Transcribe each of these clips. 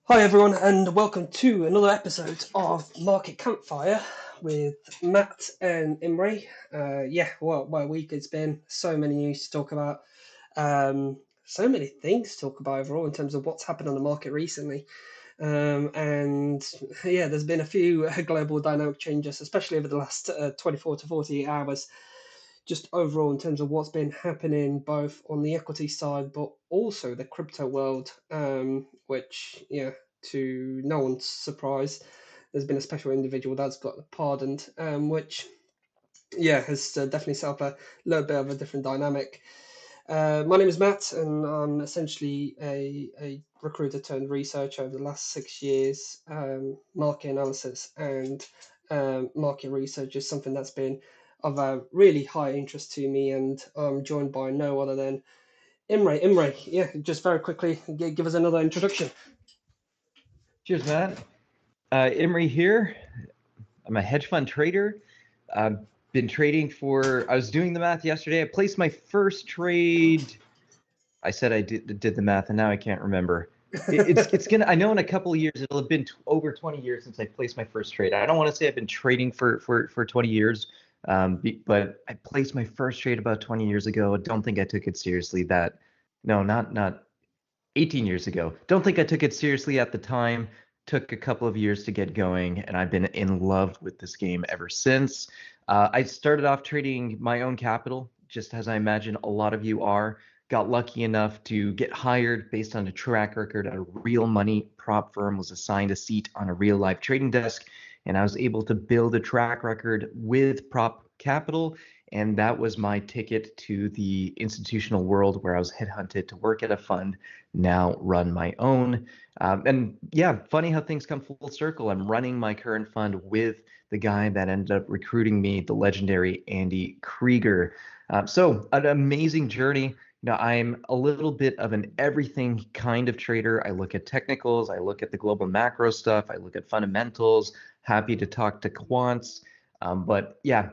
Hi everyone, and welcome to another episode of Market Campfire with Matt and Imre. What a week it's been. So many news to talk about. So many things to talk about overall in terms of what's happened on the market recently. And yeah, there's been a few global dynamic changes, especially over the last 24 to 48 hours, just overall in terms of what's been happening both on the equity side but also the crypto world, which, yeah, to no one's surprise, there's been a special individual that's got pardoned, which, yeah, has definitely set up a little bit of a different dynamic. My name is Matt, and I'm essentially a recruiter turned researcher over the last 6 years. Market analysis and market research is something that's been of a really high interest to me, and I'm joined by no other than Imre. Imre, yeah, just very quickly, give us another introduction. Cheers, Matt. Imre here. I'm a hedge fund trader. I've been trading I was doing the math yesterday. I placed my first trade. I said I did the math, and now I can't remember. It's gonna. I know in a couple of years it'll have been over 20 years since I placed my first trade. I don't want to say I've been trading for 20 years, but I placed my first trade about 20 years ago. I don't think I took it seriously. Not 18 years ago. Don't think I took it seriously at the time. Took a couple of years to get going, and I've been in love with this game ever since. I started off trading my own capital, just as I imagine a lot of you are. Got lucky enough to get hired based on a track record at a real money prop firm, was assigned a seat on a real life trading desk, and I was able to build a track record with prop capital. And that was my ticket to the institutional world, where I was headhunted to work at a fund, now run my own. And yeah, funny how things come full circle. I'm running my current fund with the guy that ended up recruiting me, the legendary Andy Krieger. So an amazing journey. I'm a little bit of an everything kind of trader. I look at technicals, I look at the global macro stuff, I look at fundamentals. Happy to talk to quants. But yeah,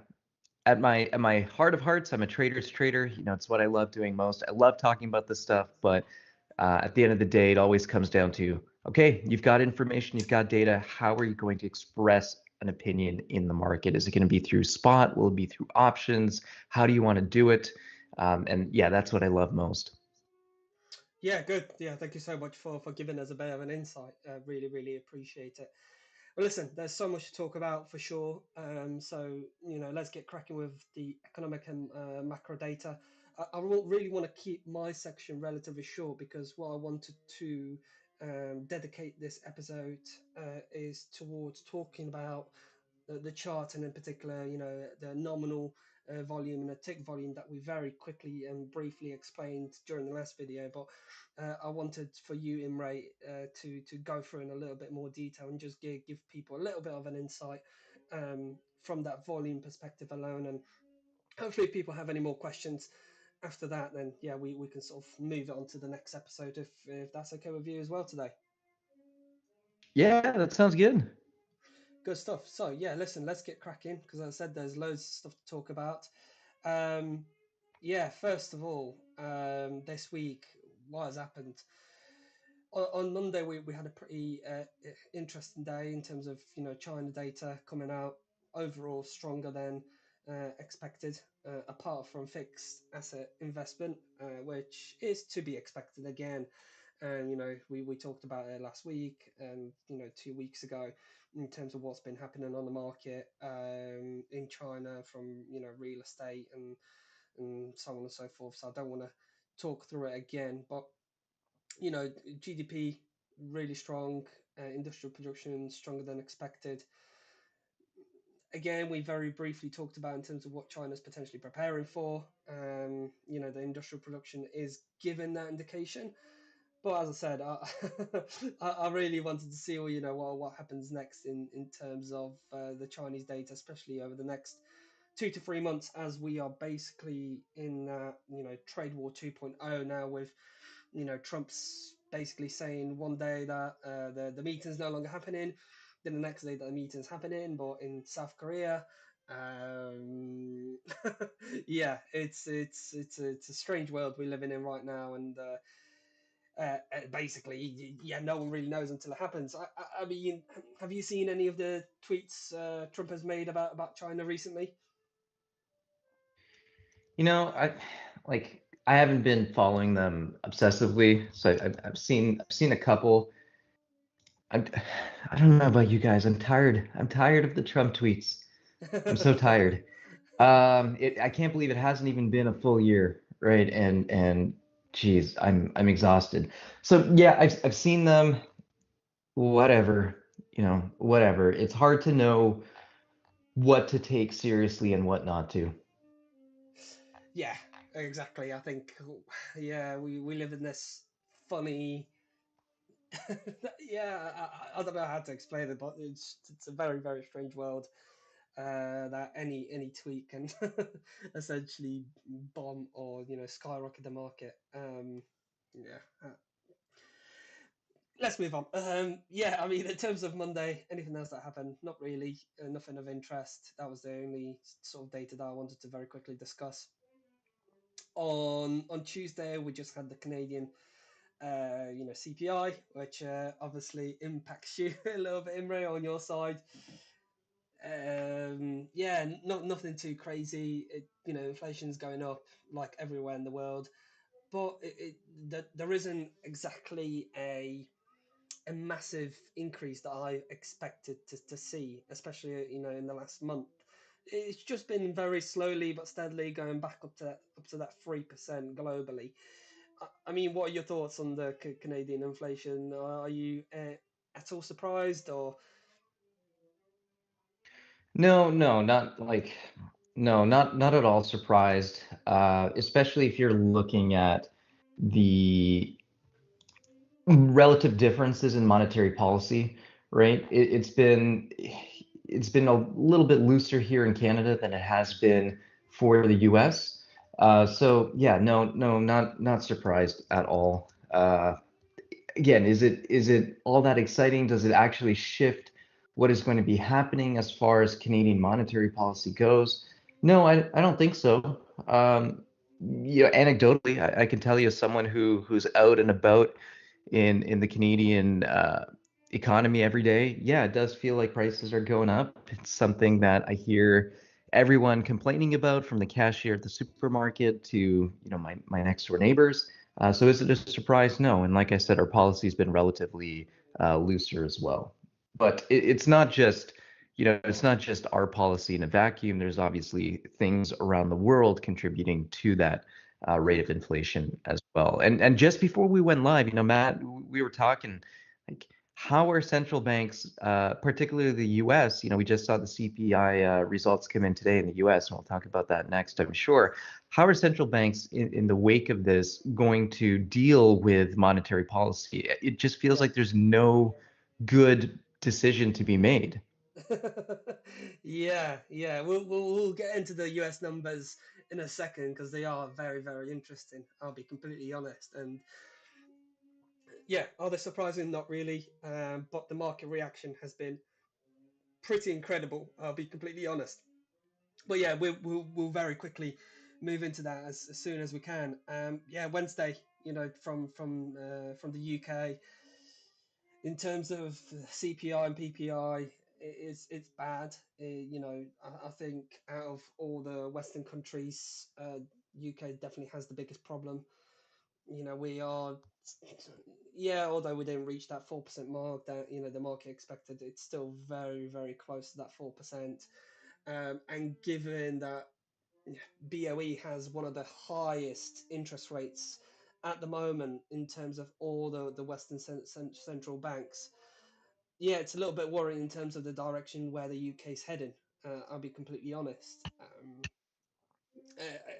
at my heart of hearts, I'm a trader's trader. It's what I love doing most. I love talking about this stuff, but at the end of the day, it always comes down to, okay, you've got information, you've got data. How are you going to express an opinion in the market? Is it going to be through spot? Will it be through options? How do you want to do it? And yeah, that's what I love most. Yeah, good. Yeah, thank you so much for giving us a bit of an insight. Really, really appreciate it. Well, listen, there's so much to talk about for sure. Let's get cracking with the economic and macro data. Really want to keep my section relatively short because what I wanted to dedicate this episode is towards talking about the chart, and in particular, the nominal volume and the tick volume that we very quickly and briefly explained during the last video. But I wanted for you, Imre, to go through in a little bit more detail and just give people a little bit of an insight from that volume perspective alone. And hopefully, if people have any more questions after that, then yeah, we can sort of move it on to the next episode if that's okay with you as well today. Yeah, that sounds good. Good stuff. So yeah, listen, let's get cracking because as I said, there's loads of stuff to talk about. Um, yeah, first of all, this week, what has happened? On Monday, we had a pretty interesting day in terms of China data coming out overall stronger than expected, apart from fixed asset investment, which is to be expected again. And we talked about it last week and 2 weeks ago in terms of what's been happening on the market in China from real estate and so on and so forth. So I don't want to talk through it again, but GDP really strong, industrial production stronger than expected. Again, we very briefly talked about in terms of what China's potentially preparing for. The industrial production is given that indication. But as I said, I really wanted to see, what happens next in terms of the Chinese data, especially over the next 2 to 3 months, as we are basically in trade war 2.0 now, with Trump's basically saying one day that the meeting's no longer happening, then the next day that the meeting's happening, but in South Korea. Um, yeah, it's a strange world we're living in right now, and basically, yeah, no one really knows until it happens. I mean, have you seen any of the tweets Trump has made about China recently? You know, I haven't been following them obsessively, so I've seen a couple. I'm, I don't know about you guys. I'm tired. I'm tired of the Trump tweets. I'm so tired. I can't believe it hasn't even been a full year, right? And geez, I'm exhausted. So yeah, I've seen them. Whatever, whatever. It's hard to know what to take seriously and what not to. Yeah, exactly. I think, yeah, we live in this funny. Yeah, I don't know how to explain it, but it's a very very strange world. That any tweet can essentially bomb or skyrocket the market. Yeah, let's move on. Yeah, I mean, in terms of Monday, anything else that happened? Not really. Nothing of interest. That was the only sort of data that I wanted to very quickly discuss. On Tuesday, we just had the Canadian, CPI, which obviously impacts you a little bit, Imre, on your side. Yeah, not nothing too crazy. Inflation's going up like everywhere in the world, but there isn't exactly a massive increase that I expected to see, especially in the last month. It's just been very slowly but steadily going back up to that 3% globally. I mean, what are your thoughts on the Canadian inflation? Are you at all surprised or? No, no, not at all surprised. Especially if you're looking at the relative differences in monetary policy, right? It's been a little bit looser here in Canada than it has been for the US. So yeah, no, not surprised at all. Again, is it all that exciting? Does it actually shift what is going to be happening as far as Canadian monetary policy goes? No, I don't think so. Anecdotally, I can tell you as someone who's out and about in the Canadian economy every day, yeah, it does feel like prices are going up. It's something that I hear everyone complaining about, from the cashier at the supermarket to my next door neighbors. So is it a surprise? No. And like I said, our policy's been relatively looser as well. But it's not just our policy in a vacuum. There's obviously things around the world contributing to that rate of inflation as well. And just before we went live, Matt, we were talking like how are central banks, particularly the U.S. We just saw the CPI results come in today in the U.S. and we'll talk about that next, I'm sure. How are central banks in the wake of this going to deal with monetary policy? It just feels Yeah. like there's no good decision to be made. Yeah. We'll get into the US numbers in a second because they are very, very interesting. I'll be completely honest. And yeah, are they surprising? Not really. But the market reaction has been pretty incredible. I'll be completely honest. But yeah, we'll very quickly move into that as soon as we can. Yeah, Wednesday, from the UK, in terms of CPI and PPI, it's bad. I think out of all the Western countries, UK definitely has the biggest problem. We are, yeah, although we didn't reach that 4% mark that the market expected, it's still very very close to that 4%. And given that BOE has one of the highest interest rates at the moment in terms of all the Western central banks, yeah, it's a little bit worrying in terms of the direction where the UK's heading. I'll be completely honest,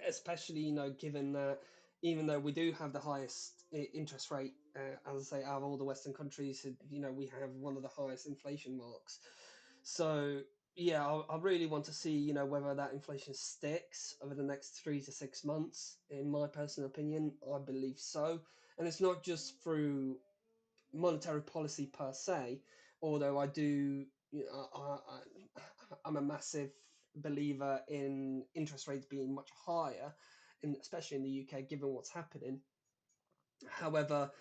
especially given that even though we do have the highest interest rate, as I say, out of all the Western countries, we have one of the highest inflation marks. So yeah, I really want to see whether that inflation sticks over the next 3 to 6 months. In my personal opinion, I believe so, and it's not just through monetary policy per se, although I do, I'm a massive believer in interest rates being much higher, especially in the UK, given what's happening. However,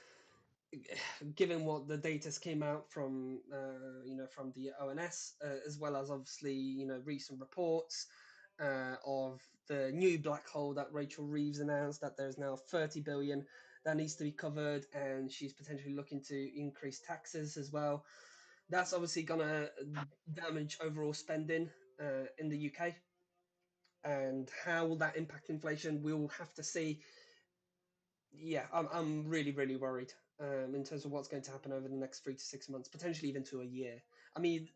given what the data's came out from, from the ONS, as well as obviously, recent reports of the new black hole that Rachel Reeves announced, that there's now 30 billion that needs to be covered, and she's potentially looking to increase taxes as well. That's obviously going to damage overall spending in the UK. And how will that impact inflation? We'll have to see. Yeah, I'm really, really worried in terms of what's going to happen over the next 3 to 6 months, potentially even to a year. I mean,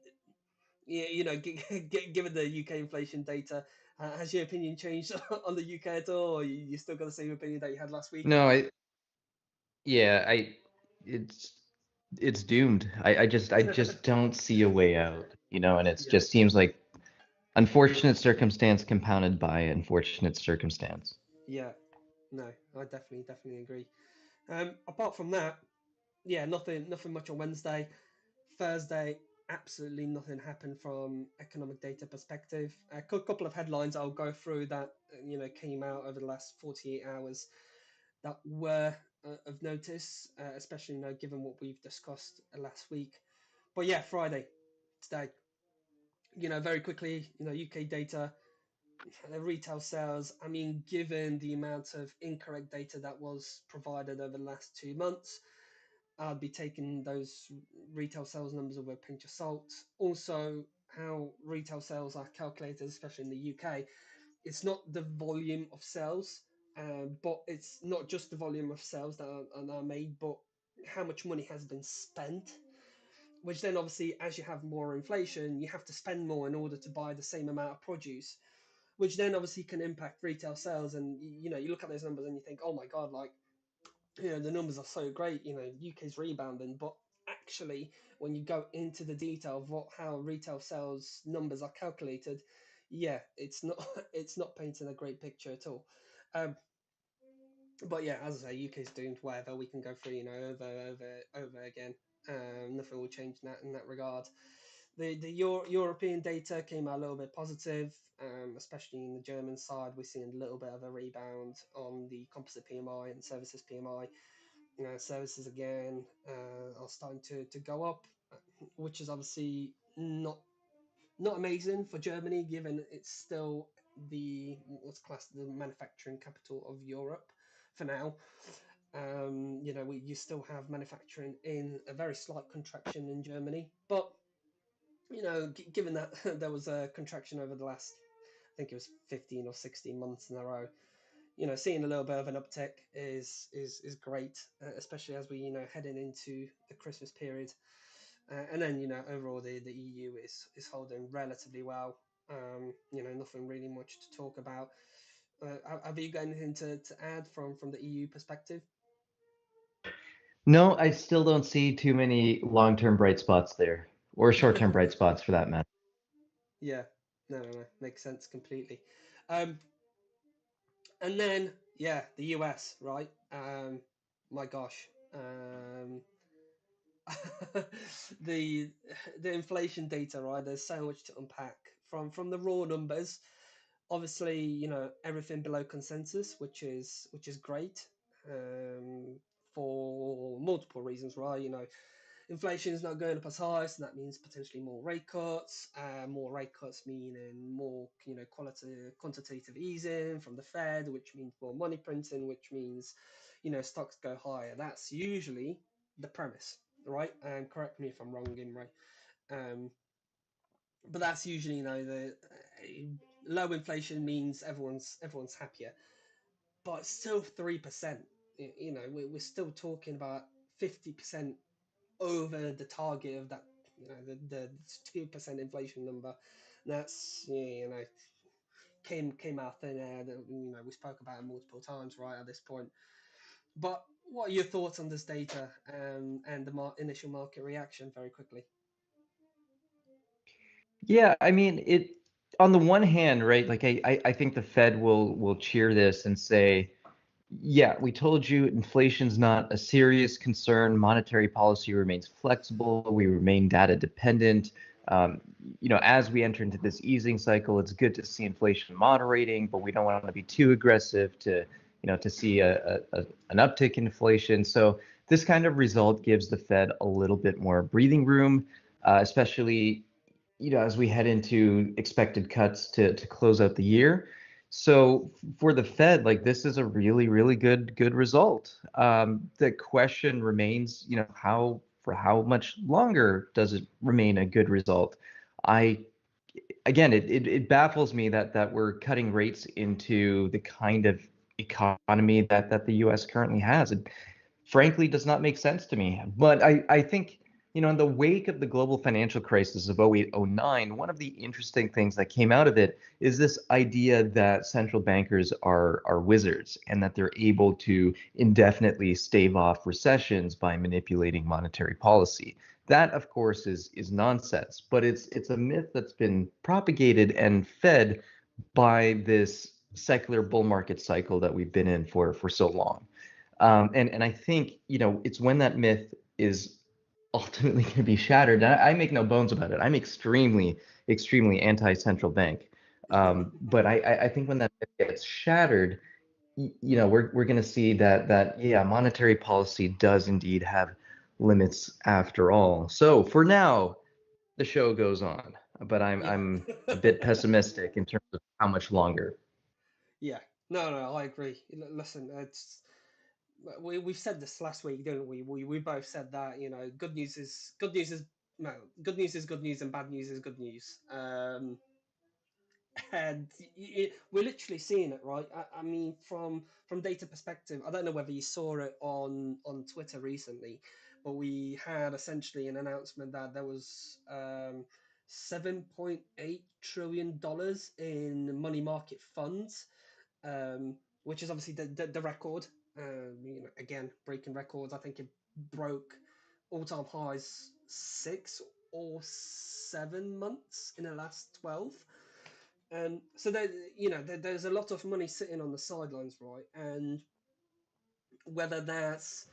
yeah, given the UK inflation data, has your opinion changed on the UK at all? Or you still got the same opinion that you had last week? No, yeah, it's it's doomed. I just don't see a way out, and it Yeah, just seems like unfortunate circumstance compounded by unfortunate circumstance. yeah, no, I definitely agree. Apart from that, yeah, nothing much on Wednesday. Thursday, absolutely nothing happened from economic data perspective. A couple of headlines I'll go through that came out over the last 48 hours that were of notice, especially given what we've discussed last week. But yeah, Friday today, very quickly, UK data, retail sales. I mean, given the amount of incorrect data that was provided over the last 2 months, I'd be taking those retail sales numbers with a pinch of salt. Also, how retail sales are calculated, especially in the UK, it's not the volume of sales, but it's not just the volume of sales that are made, but how much money has been spent. Which then, obviously, as you have more inflation, you have to spend more in order to buy the same amount of produce, which then obviously can impact retail sales. And you look at those numbers and you think, oh my god, like the numbers are so great. UK's rebounding, but actually, when you go into the detail of how retail sales numbers are calculated, yeah, it's not it's not painting a great picture at all. Um, but yeah, as I say, UK's doomed. Whatever, we can go through, over again. Nothing will change in that regard. The European data came out a little bit positive, especially in the German side. We're seeing a little bit of a rebound on the composite PMI and services PMI. Services again are starting to go up, which is obviously not amazing for Germany, given it's still the what's classed as the manufacturing capital of Europe for now. You still have manufacturing in a very slight contraction in Germany, but given that there was a contraction over the last, I think it was 15 or 16 months in a row, seeing a little bit of an uptick is great, especially as we heading into the Christmas period, and then overall the EU is holding relatively well. Nothing really much to talk about. Have you got anything to add from the EU perspective? No, I still don't see too many long-term bright spots there, or short-term bright spots for that matter. Yeah, no, makes sense completely. Um, and then yeah, the US, right? My gosh, the the inflation data, right? There's so much to unpack from the raw numbers. Obviously, everything below consensus, which is great, um, for multiple reasons, right? Inflation is not going up as high, so that means potentially more rate cuts. More rate cuts meaning more, quantitative easing from the Fed, which means more money printing, which means, stocks go higher. That's usually the premise, right? And correct me if I'm wrong, Imre. Um, but that's usually, the low inflation means everyone's happier, but it's still 3%. We're still talking about 50% over the target of that, the 2% inflation number. That's came out thin air, that we spoke about it multiple times right at this point. But what are your thoughts on this data, and the initial market reaction very quickly? Yeah, I mean, on the one hand, right, like I think the Fed will cheer this and say, yeah, we told you inflation's not a serious concern. Monetary policy remains flexible. We remain data dependent. Um, as we enter into this easing cycle, it's good to see inflation moderating, but we don't want to be too aggressive to see an uptick in inflation. So this kind of result gives the Fed a little bit more breathing room, especially as we head into expected cuts to close out the year. So for the Fed, like this is a really, really good result. The question remains, how much longer does it remain a good result? I Again, it baffles me that we're cutting rates into the kind of economy that the U.S. currently has. It frankly does not make sense to me. But I think, in the wake of the global financial crisis of 08, 09, one of the interesting things that came out of it is this idea that central bankers are wizards and that they're able to indefinitely stave off recessions by manipulating monetary policy. That, of course, is nonsense, but it's a myth that's been propagated and fed by this secular bull market cycle that we've been in for so long. And I think, it's when that myth is ultimately going to be shattered. And I make no bones about it. I'm extremely anti-central bank. But I think when that myth gets shattered, we're going to see that yeah, monetary policy does indeed have limits after all. So for now, the show goes on, but Yeah. I'm a bit pessimistic in terms of how much longer. Yeah. No, I agree. Listen, it's we've said this last week, didn't we? We both said that, no, good news is good news and bad news is good news. And we're literally seeing it, right? I mean, from data perspective, I don't know whether you saw it on Twitter recently, but we had essentially an announcement that there was $7.8 trillion in money market funds, which is obviously the record. Again, breaking records. I think it broke all-time highs 6 or 7 months in the last 12. So there's a lot of money sitting on the sidelines, right? And whether that's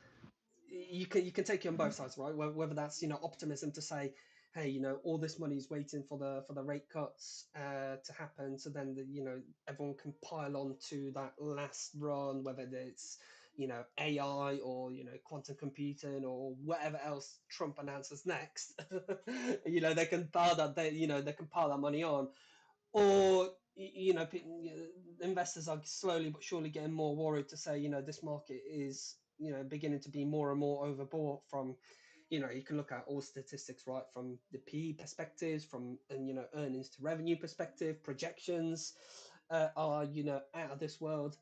you can take it on both sides, right? Whether that's optimism to say, hey, all this money is waiting for the rate cuts to happen, so then everyone can pile on to that last run, whether it's AI or quantum computing or whatever else Trump announces next. They can pile that money on, or investors are slowly but surely getting more worried to say this market is beginning to be more and more overbought from you can look at all statistics, right, from the PE perspectives, from and earnings to revenue perspective, projections are out of this world.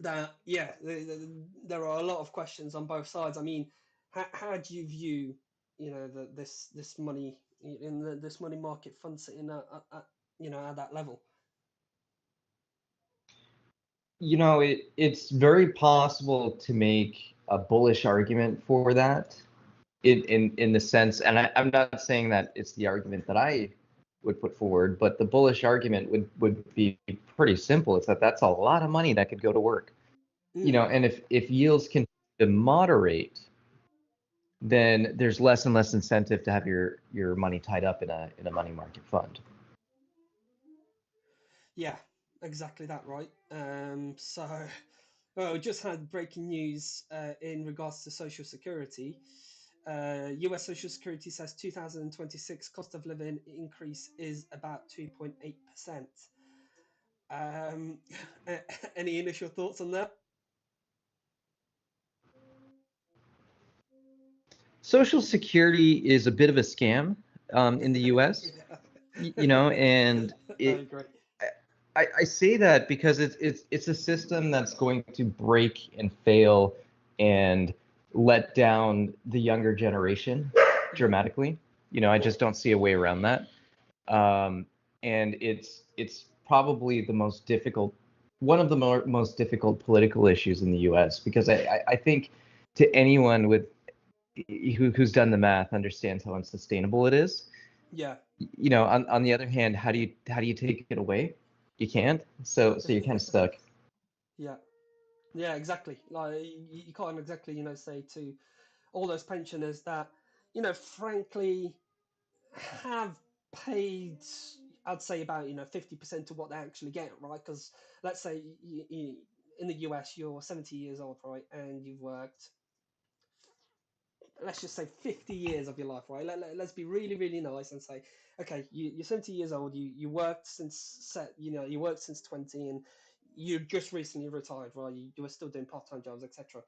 That yeah, there are a lot of questions on both sides. I mean, how do you view this money in this money market fund sitting at that level? It's very possible to make a bullish argument for that in the sense, and I'm not saying that it's the argument that I would put forward, but the bullish argument would be pretty simple. It's that's a lot of money that could go to work. Mm, And if yields continue to moderate, then there's less and less incentive to have your money tied up in a money market fund. yeah, exactly that, right? So, well, we just had breaking news in regards to Social Security. US Social Security says 2026 cost of living increase is about 2.8%. Um, any initial thoughts on that? Social Security is a bit of a scam in the U.S. And I it agree. I say that because it's a system that's going to break and fail and let down the younger generation dramatically. I just don't see a way around that. And it's probably the most difficult, one of the most difficult political issues in the U.S. because I think to anyone who's done the math understands how unsustainable it is. Yeah. On the other hand, how do you take it away? You can't. So you're kind of stuck. Yeah. Yeah, exactly. Like you can't exactly, say to all those pensioners that, frankly, have paid, I'd say about 50% of what they actually get, right? Because let's say in the US you're 70 years old, right, and you've worked let's just say 50 years of your life, right? Let's be really, really nice and say, okay, you're 70 years old, you worked you worked since 20, and you just recently retired, right? You were still doing part-time jobs, etc.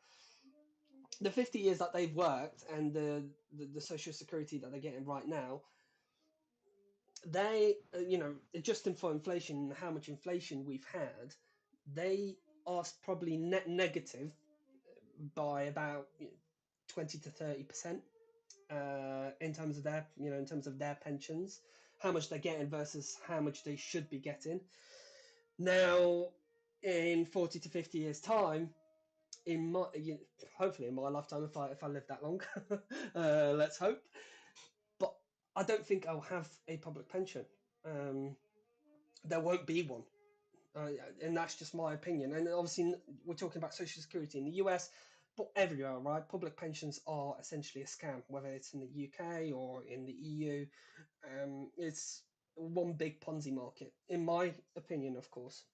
The 50 years that they've worked and the social security that they're getting right now, they, adjusting for inflation, how much inflation we've had, they are probably net negative by about 20 to 30%, in terms of their pensions, how much they're getting versus how much they should be getting. Now, in 40 to 50 years' time, in my hopefully in my lifetime, if I live that long, let's hope. But I don't think I'll have a public pension. Um, there won't be one. And that's just my opinion. And obviously, we're talking about Social Security in the US, but everywhere, right? Public pensions are essentially a scam, whether it's in the UK or in the EU. It's one big Ponzi market, in my opinion, of course.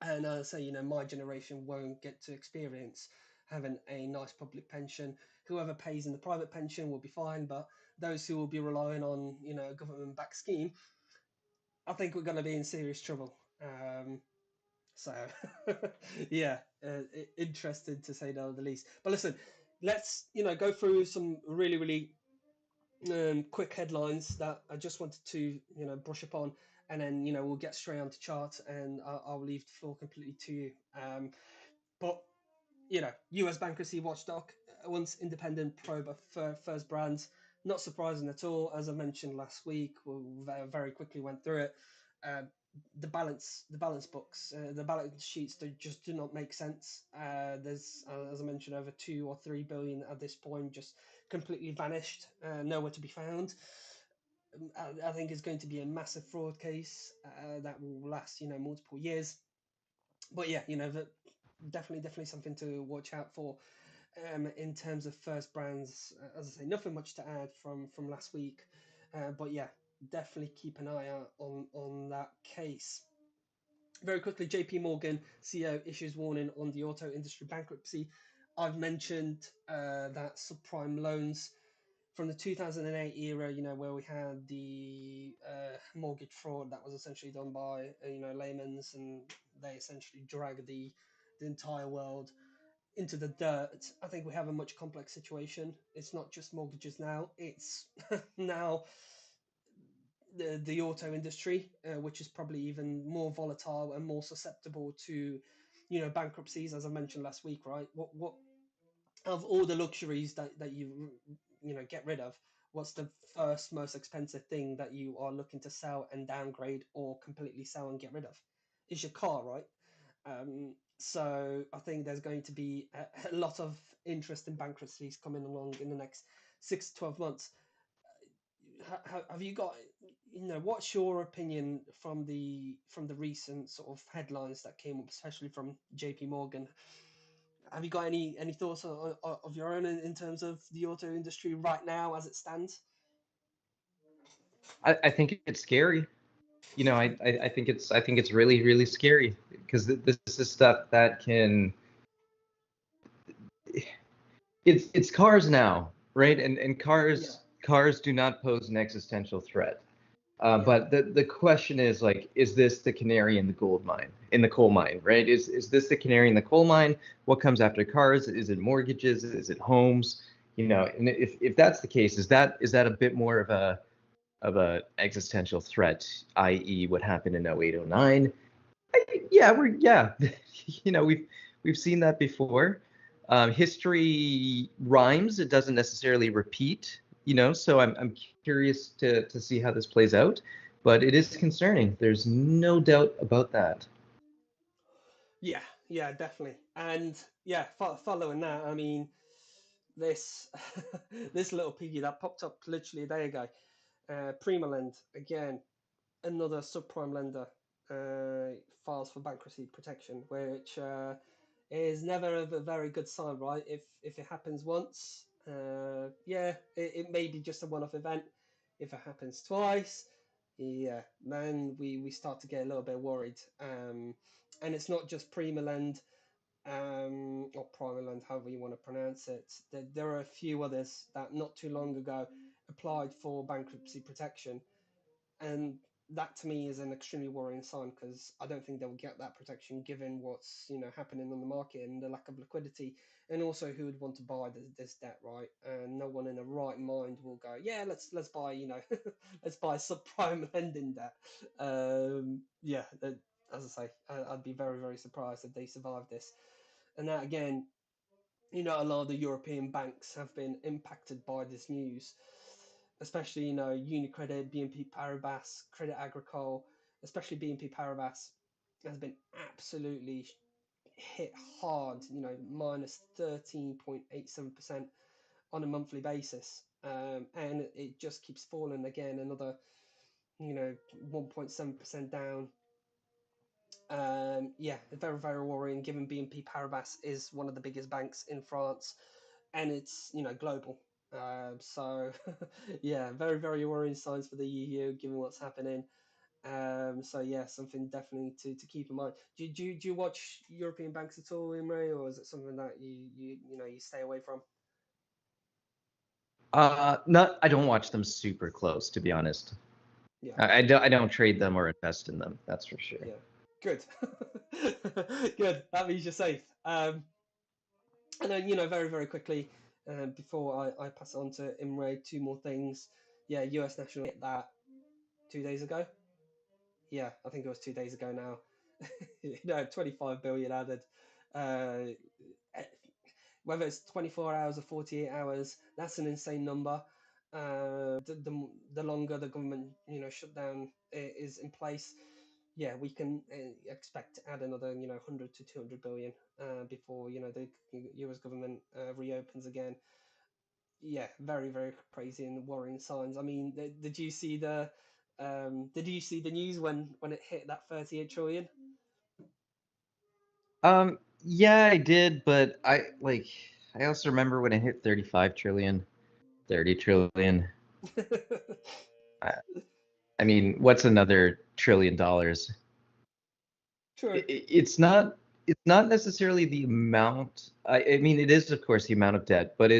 And I say, my generation won't get to experience having a nice public pension. Whoever pays in the private pension will be fine, but those who will be relying on, a government-backed scheme, I think we're going to be in serious trouble. So, yeah, interested to say the least. But listen, let's go through some really, really quick headlines that I just wanted to brush upon, and then we'll get straight on to chart, and I'll leave the floor completely to you. But U.S. bankruptcy watchdog once independent probe of First Brands. Not surprising at all, as I mentioned last week. We very quickly went through it. Uh, the balance books, the balance sheets, they just do not make sense. There's, as I mentioned, over 2 or 3 billion at this point, just completely vanished, nowhere to be found. I think it's going to be a massive fraud case that will last, multiple years. But yeah, definitely something to watch out for. In terms of First Brands, as I say, nothing much to add from last week, but yeah, definitely keep an eye out on that case. Very quickly, JP Morgan CEO issues warning on the auto industry bankruptcy. I've mentioned that subprime loans from the 2008 era, where we had the mortgage fraud that was essentially done by, layman's, and they essentially dragged the entire world into the dirt. I think we have a much complex situation. It's not just mortgages now. It's now the auto industry, which is probably even more volatile and more susceptible to, bankruptcies, as I mentioned last week, right? What of all the luxuries that you get rid of, what's the first most expensive thing that you are looking to sell and downgrade or completely sell and get rid of? Is your car, right? So I think there's going to be a lot of interesting bankruptcies coming along in the next 6 to 12 months. Have you got, what's your opinion from the recent sort of headlines that came up, especially from JP Morgan? Have you got any thoughts of your own in terms of the auto industry right now as it stands? I think it's scary. I think it's really, really scary, because this is stuff that can, it's cars now, right? And cars do not pose an existential threat. But the question is, like, is this the canary in the coal mine, right? Is this the canary in the coal mine? What comes after cars? Is it mortgages? Is it homes? And if that's the case, is that a bit more of a existential threat, i.e., what happened in 08, 09? Yeah, we've seen that before. History rhymes; it doesn't necessarily repeat. So I'm curious to see how this plays out, but it is concerning. There's no doubt about that. Yeah, definitely. And yeah, following that, I mean, this this little piggy that popped up literally a day ago, Primalend, again, another subprime lender, files for bankruptcy protection, which is never a very good sign, right? If it happens once, yeah, it may be just a one-off event. If it happens twice, yeah, then we start to get a little bit worried. And it's not just Primalend, or subprime, however you want to pronounce it. There are a few others that not too long ago applied for bankruptcy protection, and that to me is an extremely worrying sign because I don't think they'll get that protection given what's happening on the market and the lack of liquidity, and also who would want to buy this debt, right? And no one in the right mind will go, yeah, let's buy let's buy subprime lending debt. Yeah, as I say, I'd be very very surprised if they survive this, and that again, a lot of the European banks have been impacted by this news, especially, UniCredit, BNP Paribas, Credit Agricole, especially BNP Paribas has been absolutely hit hard, minus 13.87% on a monthly basis. And it just keeps falling again, another, 1.7% down. Yeah, very, very worrying given BNP Paribas is one of the biggest banks in France and it's global. So yeah, very very worrying signs for the EU given what's happening. So yeah, something definitely to keep in mind. Do you watch European banks at all, Imre, or is it something that you stay away from? Not. I don't watch them super close, to be honest. Yeah, I don't trade them or invest in them. That's for sure. yeah, good, good. That means you're safe. And then, very, very quickly, before I pass it on to Imre, two more things. Yeah, US National hit that 2 days ago. Yeah, I think it was 2 days ago now. 25 billion added. Uh, eh, Whether it's 24 hours or 48 hours, that's an insane number. The longer the government, shutdown is in place, yeah, we can expect to add another, 100 to 200 billion before, the US government reopens again. Yeah, very, very crazy and worrying signs. I mean, did you see the news when it hit that 38 trillion? Yeah, I did, but I also remember when it hit 35 trillion, 30 trillion. I, I mean, what's another $1 trillion? True. It's not necessarily the amount. I mean, it is of course the amount of debt, but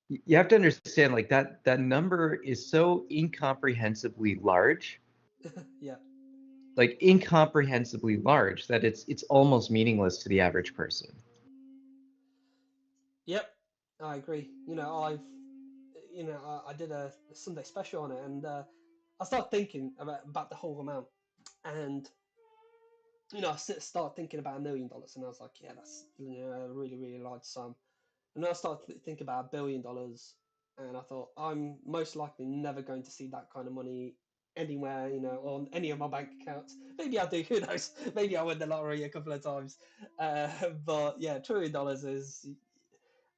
you have to understand like that number is so incomprehensibly large, Yeah. like incomprehensibly large that it's almost meaningless to the average person. Yep. I agree. I did a Sunday special on it, and I started thinking about the whole amount, and started thinking about $1 million, and I was like, yeah, that's a really really large sum. And then I started thinking about $1 billion, and I thought I'm most likely never going to see that kind of money anywhere, on any of my bank accounts. Maybe I do, who knows? Maybe I win the lottery a couple of times. But yeah, $1 trillion is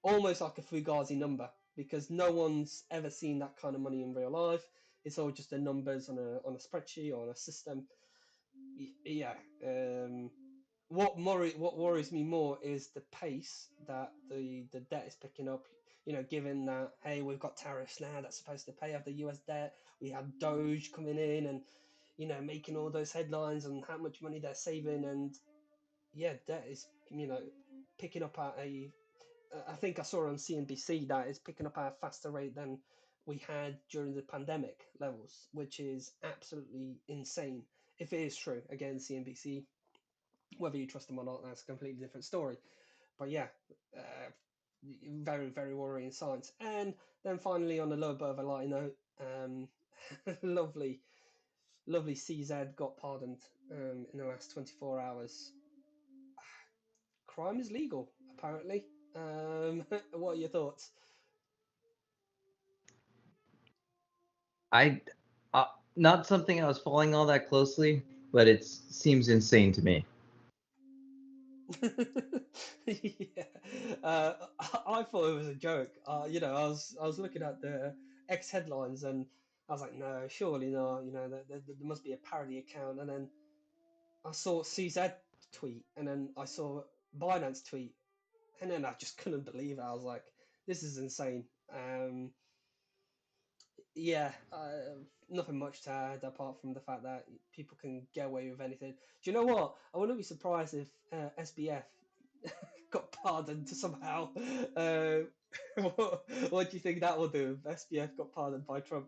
almost like a fugazi number because no one's ever seen that kind of money in real life. It's all just the numbers on a spreadsheet or on a system. Yeah. What worries me more is the pace that the debt is picking up. Given that, hey, we've got tariffs now that's supposed to pay off the US debt. We had Doge coming in and making all those headlines and how much money they're saving, and yeah, debt is picking up at a. I think I saw on CNBC that it's picking up at a faster rate than we had during the pandemic levels, which is absolutely insane. If it is true, again, CNBC, whether you trust them or not, that's a completely different story. But yeah, uh, very, very worrying signs. And then finally, on a little bit of a light note, lovely, lovely CZ got pardoned in the last 24 hours. Crime is legal, apparently. What are your thoughts? I Not something I was following all that closely, but it seems insane to me. Yeah, I thought it was a joke. I was looking at the X headlines and I was like, no, surely not. There must be a parody account. And then I saw CZ tweet, and then I saw Binance tweet, and then I just couldn't believe it. I was like, this is insane. Yeah, nothing much to add apart from the fact that people can get away with anything. Do you know what? I wouldn't be surprised if SBF pardoned somehow. What do you think that will do if SBF got pardoned by Trump?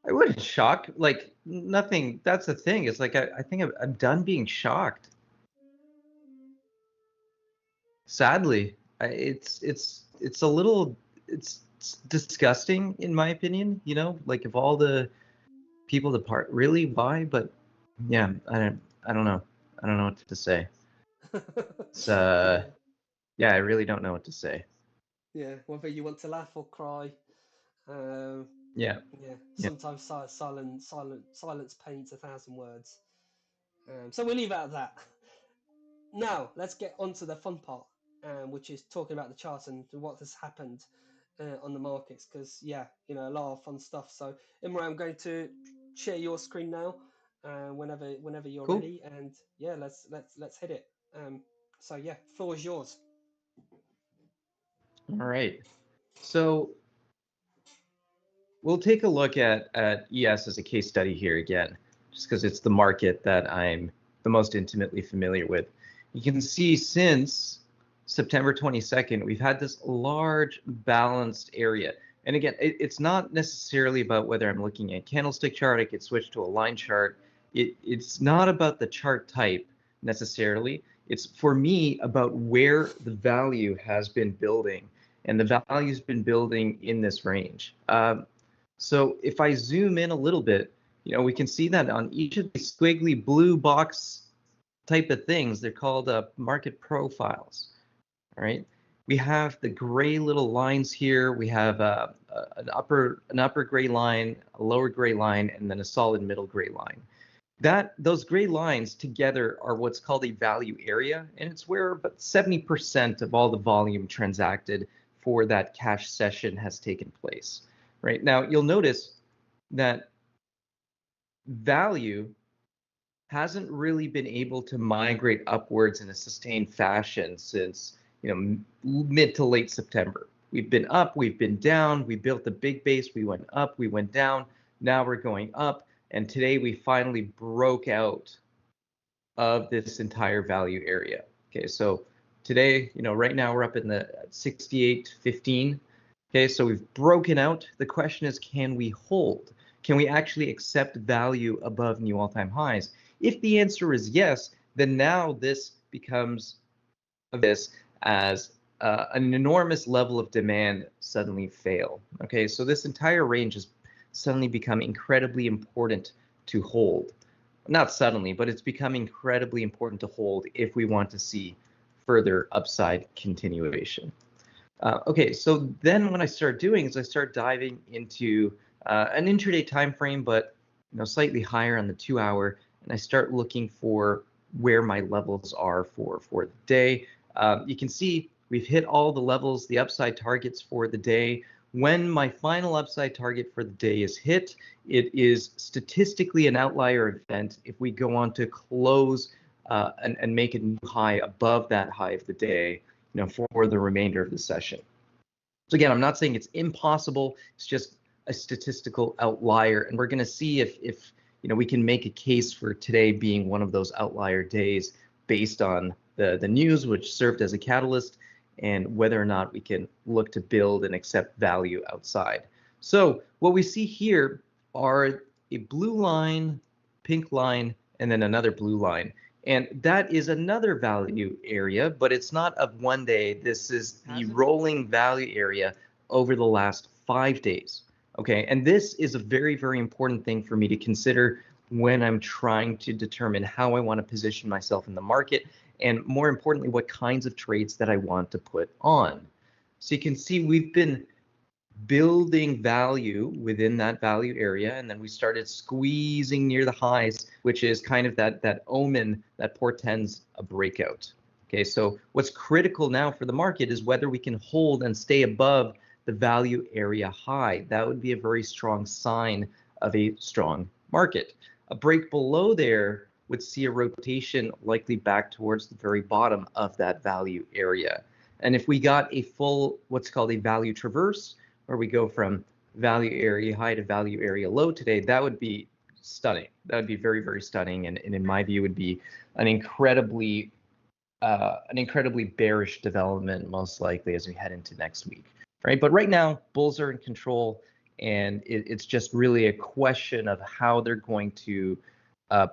I wouldn't shock, like nothing. That's the thing. It's like I think I'm done being shocked. Sadly, it's a little it's disgusting in my opinion. You know, like if all the people depart, really, why? But yeah, I don't know. I don't know what to say. It's Yeah, yeah, I really don't know what to say. yeah. Whether you want to laugh or cry. Um, Yeah, yeah. yeah, Sometimes silence paints 1,000 words. So we'll leave it at that. Now let's get on to the fun part, which is talking about the chart and what has happened on the markets. Because yeah, you know, a lot of fun stuff. So Imre, I'm going to share your screen now, whenever you're cool. ready, and yeah, let's hit it. So yeah, floor is yours. All right. So we'll take a look at ES as a case study here again, just because it's the market that I'm the most intimately familiar with. You can see since September 22nd, we've had this large balanced area. And again, it's not necessarily about whether I'm looking at candlestick chart, I could switch to a line chart. It's not about the chart type necessarily. It's for me about where the value has been building. And the value's been building in this range. So if I zoom in a little bit, you know, we can see that on each of these squiggly blue box type of things, they're called market profiles. All right. We have the gray little lines here. We have an upper gray line, a lower gray line, and then a solid middle gray line. Those gray lines together are what's called a value area, and it's where about 70% of all the volume transacted for that cash session has taken place. Right now, you'll notice that value hasn't really been able to migrate upwards in a sustained fashion since, you know, mid to late September. We've been up, we've been down, we built a big base, we went up, we went down, now we're going up, and today we finally broke out of this entire value area. Okay, so today, you know, right now we're up in the 68.15. Okay, so we've broken out. The question is, can we hold? Can we actually accept value above new all-time highs? If the answer is yes, then now this becomes this as an enormous level of demand suddenly fail. Okay, so this entire range has suddenly become incredibly important to hold. Not suddenly, but it's become incredibly important to hold if we want to see further upside continuation. Okay, so then what I start doing is I start diving into an intraday time frame, but you know, slightly higher on the 2-hour, and I start looking for where my levels are for the day. You can see we've hit all the levels, the upside targets for the day. When my final upside target for the day is hit, it is statistically an outlier event if we go on to close and make a new high above that high of the day, you know, for the remainder of the session. So again, I'm not saying it's impossible. It's just a statistical outlier, and we're going to see if you know, we can make a case for today being one of those outlier days based on the news, which served as a catalyst, and whether or not we can look to build and accept value outside. So what we see here are a blue line, pink line, and then another blue line. And that is another value area, but it's not of one day. This is the rolling value area over the last 5 days. Okay, and this is a very, very important thing for me to consider when I'm trying to determine how I want to position myself in the market, and more importantly, what kinds of trades that I want to put on. So you can see we've been building value within that value area, and then we started squeezing near the highs, which is kind of that omen that portends a breakout. Okay, so what's critical now for the market is whether we can hold and stay above the value area high. That would be a very strong sign of a strong market. A break below there would see a rotation likely back towards the very bottom of that value area. And if we got a full, what's called a value traverse, where we go from value area high to value area low today, that would be stunning. That would be very, very stunning. And in my view, would be an incredibly an incredibly bearish development, most likely, as we head into next week, right? But right now, bulls are in control, and it's just really a question of how they're going to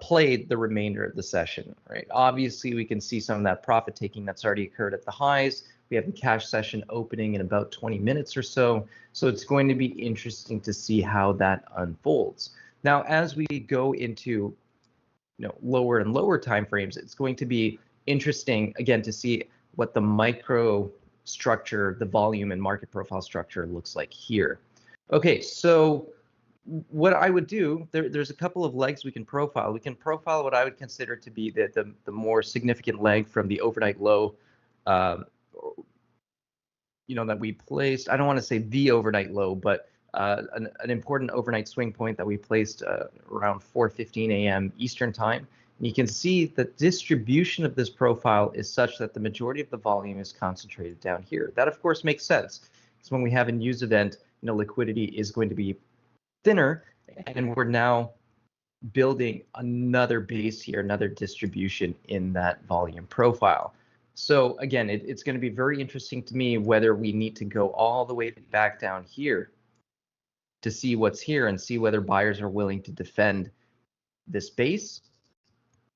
play the remainder of the session, right? Obviously, we can see some of that profit taking that's already occurred at the highs. We have the cash session opening in about 20 minutes or so. So it's going to be interesting to see how that unfolds. Now, as we go into lower and lower time frames, it's going to be interesting, again, to see what the micro structure, the volume and market profile structure looks like here. Okay, so what I would do, there's a couple of legs we can profile. We can profile what I would consider to be the more significant leg from the overnight low, that we placed. I don't want to say the overnight low, but an important overnight swing point that we placed around 4:15 a.m. Eastern time. And you can see the distribution of this profile is such that the majority of the volume is concentrated down here. That, of course, makes sense, because when we have a news event, liquidity is going to be thinner, and we're now building another base here, another distribution in that volume profile. So again, it's going to be very interesting to me whether we need to go all the way back down here to see what's here and see whether buyers are willing to defend this base,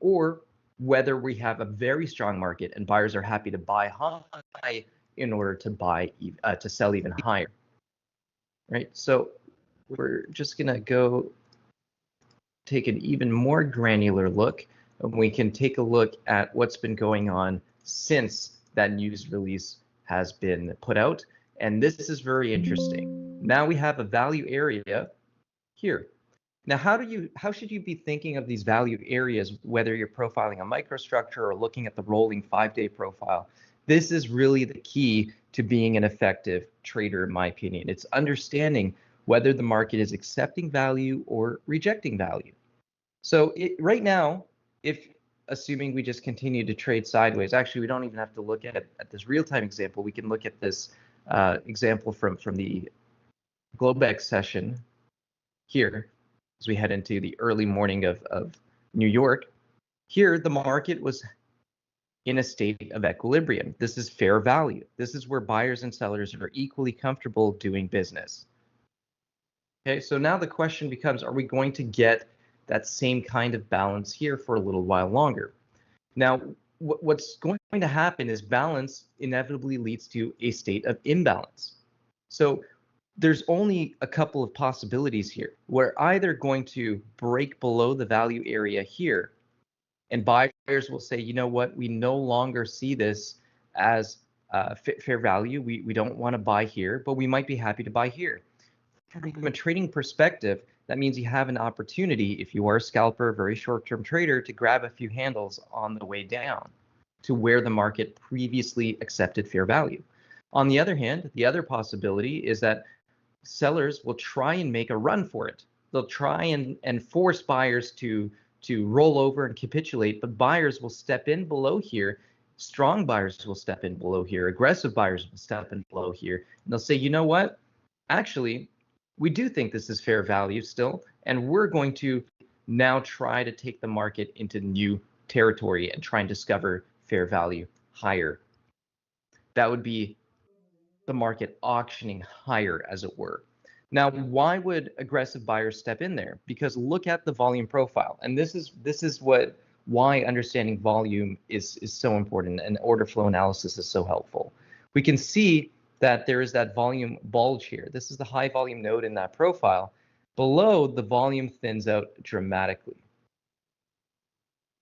or whether we have a very strong market and buyers are happy to buy high in order to sell even higher, right? So we're just going to go take an even more granular look, and we can take a look at what's been going on since that news release has been put out. And this is very interesting. Now we have a value area here. Now, how should you be thinking of these value areas, whether you're profiling a microstructure or looking at the rolling 5-day profile? This is really the key to being an effective trader, in my opinion. It's understanding whether the market is accepting value or rejecting value. So right now, assuming we just continue to trade sideways, actually, we don't even have to look at this real-time example. We can look at this example from the Globex session here as we head into the early morning of New York. Here, the market was in a state of equilibrium. This is fair value. This is where buyers and sellers are equally comfortable doing business. Okay, so now the question becomes, are we going to get that same kind of balance here for a little while longer? Now, what's going to happen is balance inevitably leads to a state of imbalance. So there's only a couple of possibilities here. We're either going to break below the value area here, and buyers will say, you know what, we no longer see this as fair value. We don't want to buy here, but we might be happy to buy here. From a trading perspective, that means you have an opportunity, if you are a scalper, a very short-term trader, to grab a few handles on the way down to where the market previously accepted fair value. On the other hand, the other possibility is that sellers will try and make a run for it. They'll try and force buyers to roll over and capitulate, but buyers will step in below here. Strong buyers will step in below here. Aggressive buyers will step in below here. And they'll say, you know what? Actually, we do think this is fair value still, and we're going to now try to take the market into new territory and try and discover fair value higher. That would be the market auctioning higher, as it were. Now, why would aggressive buyers step in there? Because look at the volume profile, and this is why understanding volume is so important, and order flow analysis is so helpful. We can see that there is that volume bulge here. This is the high volume node in that profile. Below, the volume thins out dramatically.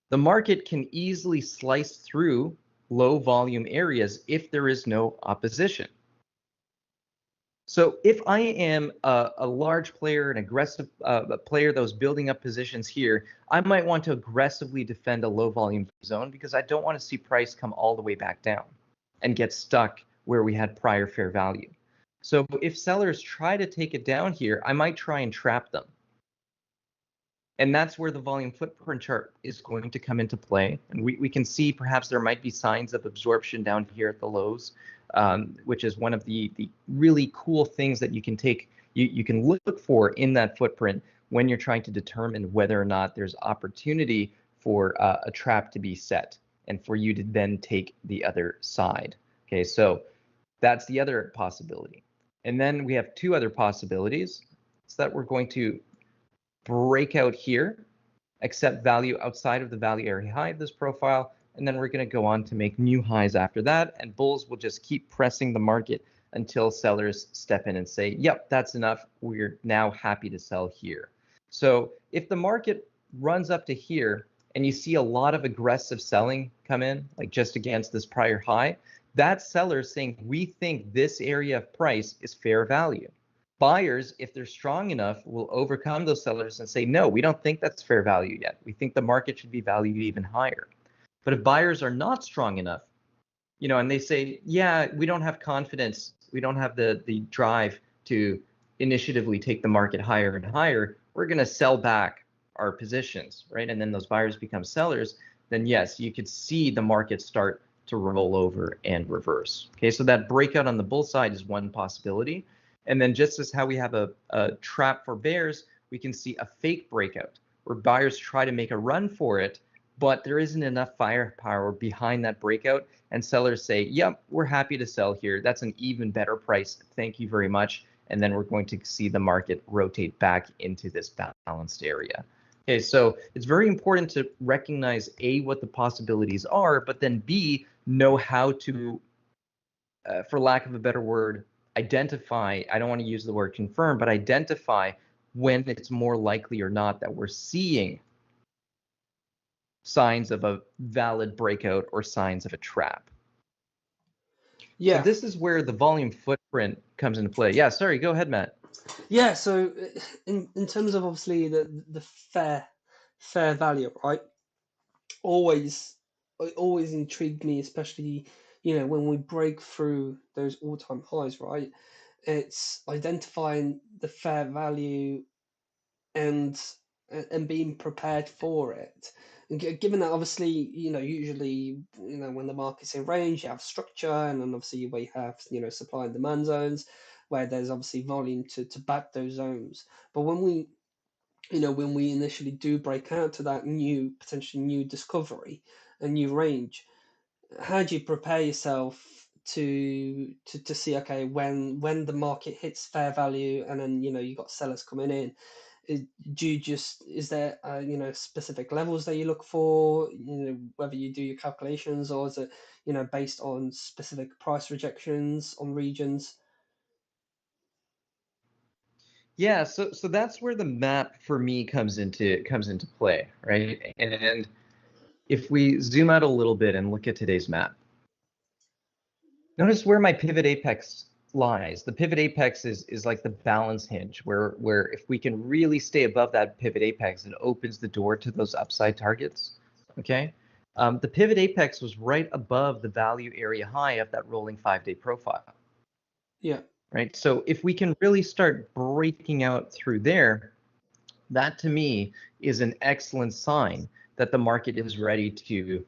The market can easily slice through low volume areas if there is no opposition. So if I am a large player, an aggressive player that was building up positions here, I might want to aggressively defend a low volume zone because I don't want to see price come all the way back down and get stuck where we had prior fair value. So if sellers try to take it down here, I might try and trap them. And that's where the volume footprint chart is going to come into play. And we can see perhaps there might be signs of absorption down here at the lows, which is one of the really cool things that you can take, you can look for in that footprint when you're trying to determine whether or not there's opportunity for a trap to be set. and for you to then take the other side. Okay, so that's the other possibility. And then we have two other possibilities. It's that we're going to break out here, accept value outside of the value area high of this profile, and then we're going to go on to make new highs after that, and bulls will just keep pressing the market until sellers step in and say, yep, that's enough. We're now happy to sell here. So if the market runs up to here and you see a lot of aggressive selling come in, like just against this prior high, that's sellers saying, we think this area of price is fair value. Buyers, if they're strong enough, will overcome those sellers and say, no, we don't think that's fair value yet. We think the market should be valued even higher. But if buyers are not strong enough, and they say, yeah, we don't have confidence, we don't have the drive to initiatively take the market higher and higher, we're going to sell back our positions, right? And then those buyers become sellers, then yes, you could see the market start to roll over and reverse. Okay, so that breakout on the bull side is one possibility. And then just as how we have a trap for bears, we can see a fake breakout where buyers try to make a run for it, but there isn't enough firepower behind that breakout, and sellers say, yep, we're happy to sell here. That's an even better price. Thank you very much. And then we're going to see the market rotate back into this balanced area. Okay, so it's very important to recognize A, what the possibilities are, but then B, know how to, for lack of a better word, identify, I don't want to use the word confirm, but identify when it's more likely or not that we're seeing signs of a valid breakout or signs of a trap. Yeah. So this is where the volume footprint comes into play. Yeah, sorry, go ahead, Matt. Yeah, so in terms of obviously the fair value, right? It always intrigued me, especially when we break through those all-time highs, right? It's identifying the fair value and being prepared for it. And given that obviously, usually, when the market's in range, you have structure, and then obviously we have, supply and demand zones where there's obviously volume to back those zones. But when we initially do break out to that potentially new discovery, a new range, how do you prepare yourself to see, okay, when the market hits fair value, and then you got sellers coming in? Is there specific levels that you look for, whether you do your calculations, or is it based on specific price rejections on regions? Yeah, so that's where the map for me comes into play, right? And if we zoom out a little bit and look at today's map, notice where my pivot apex lies. The pivot apex is like the balance hinge, where if we can really stay above that pivot apex, it opens the door to those upside targets. Okay, the pivot apex was right above the value area high of that rolling 5-day profile. Yeah. Right. So if we can really start breaking out through there, that to me is an excellent sign that the market is ready to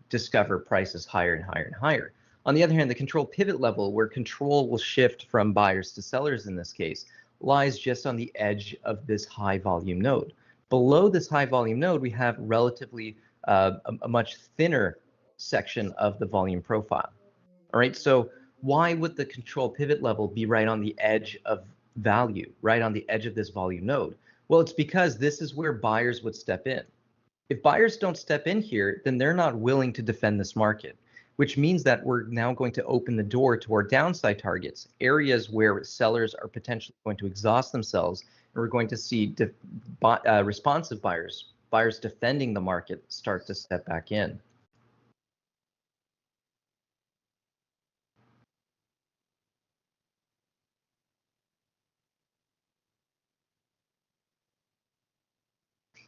discover prices higher and higher and higher. On the other hand, the control pivot level, where control will shift from buyers to sellers in this case, lies just on the edge of this high volume node. Below this high volume node, we have relatively a much thinner section of the volume profile. All right, so why would the control pivot level be right on the edge of value, right on the edge of this volume node? Well, it's because this is where buyers would step in. If buyers don't step in here, then they're not willing to defend this market, which means that we're now going to open the door to our downside targets, areas where sellers are potentially going to exhaust themselves, and we're going to see responsive buyers defending the market start to step back in.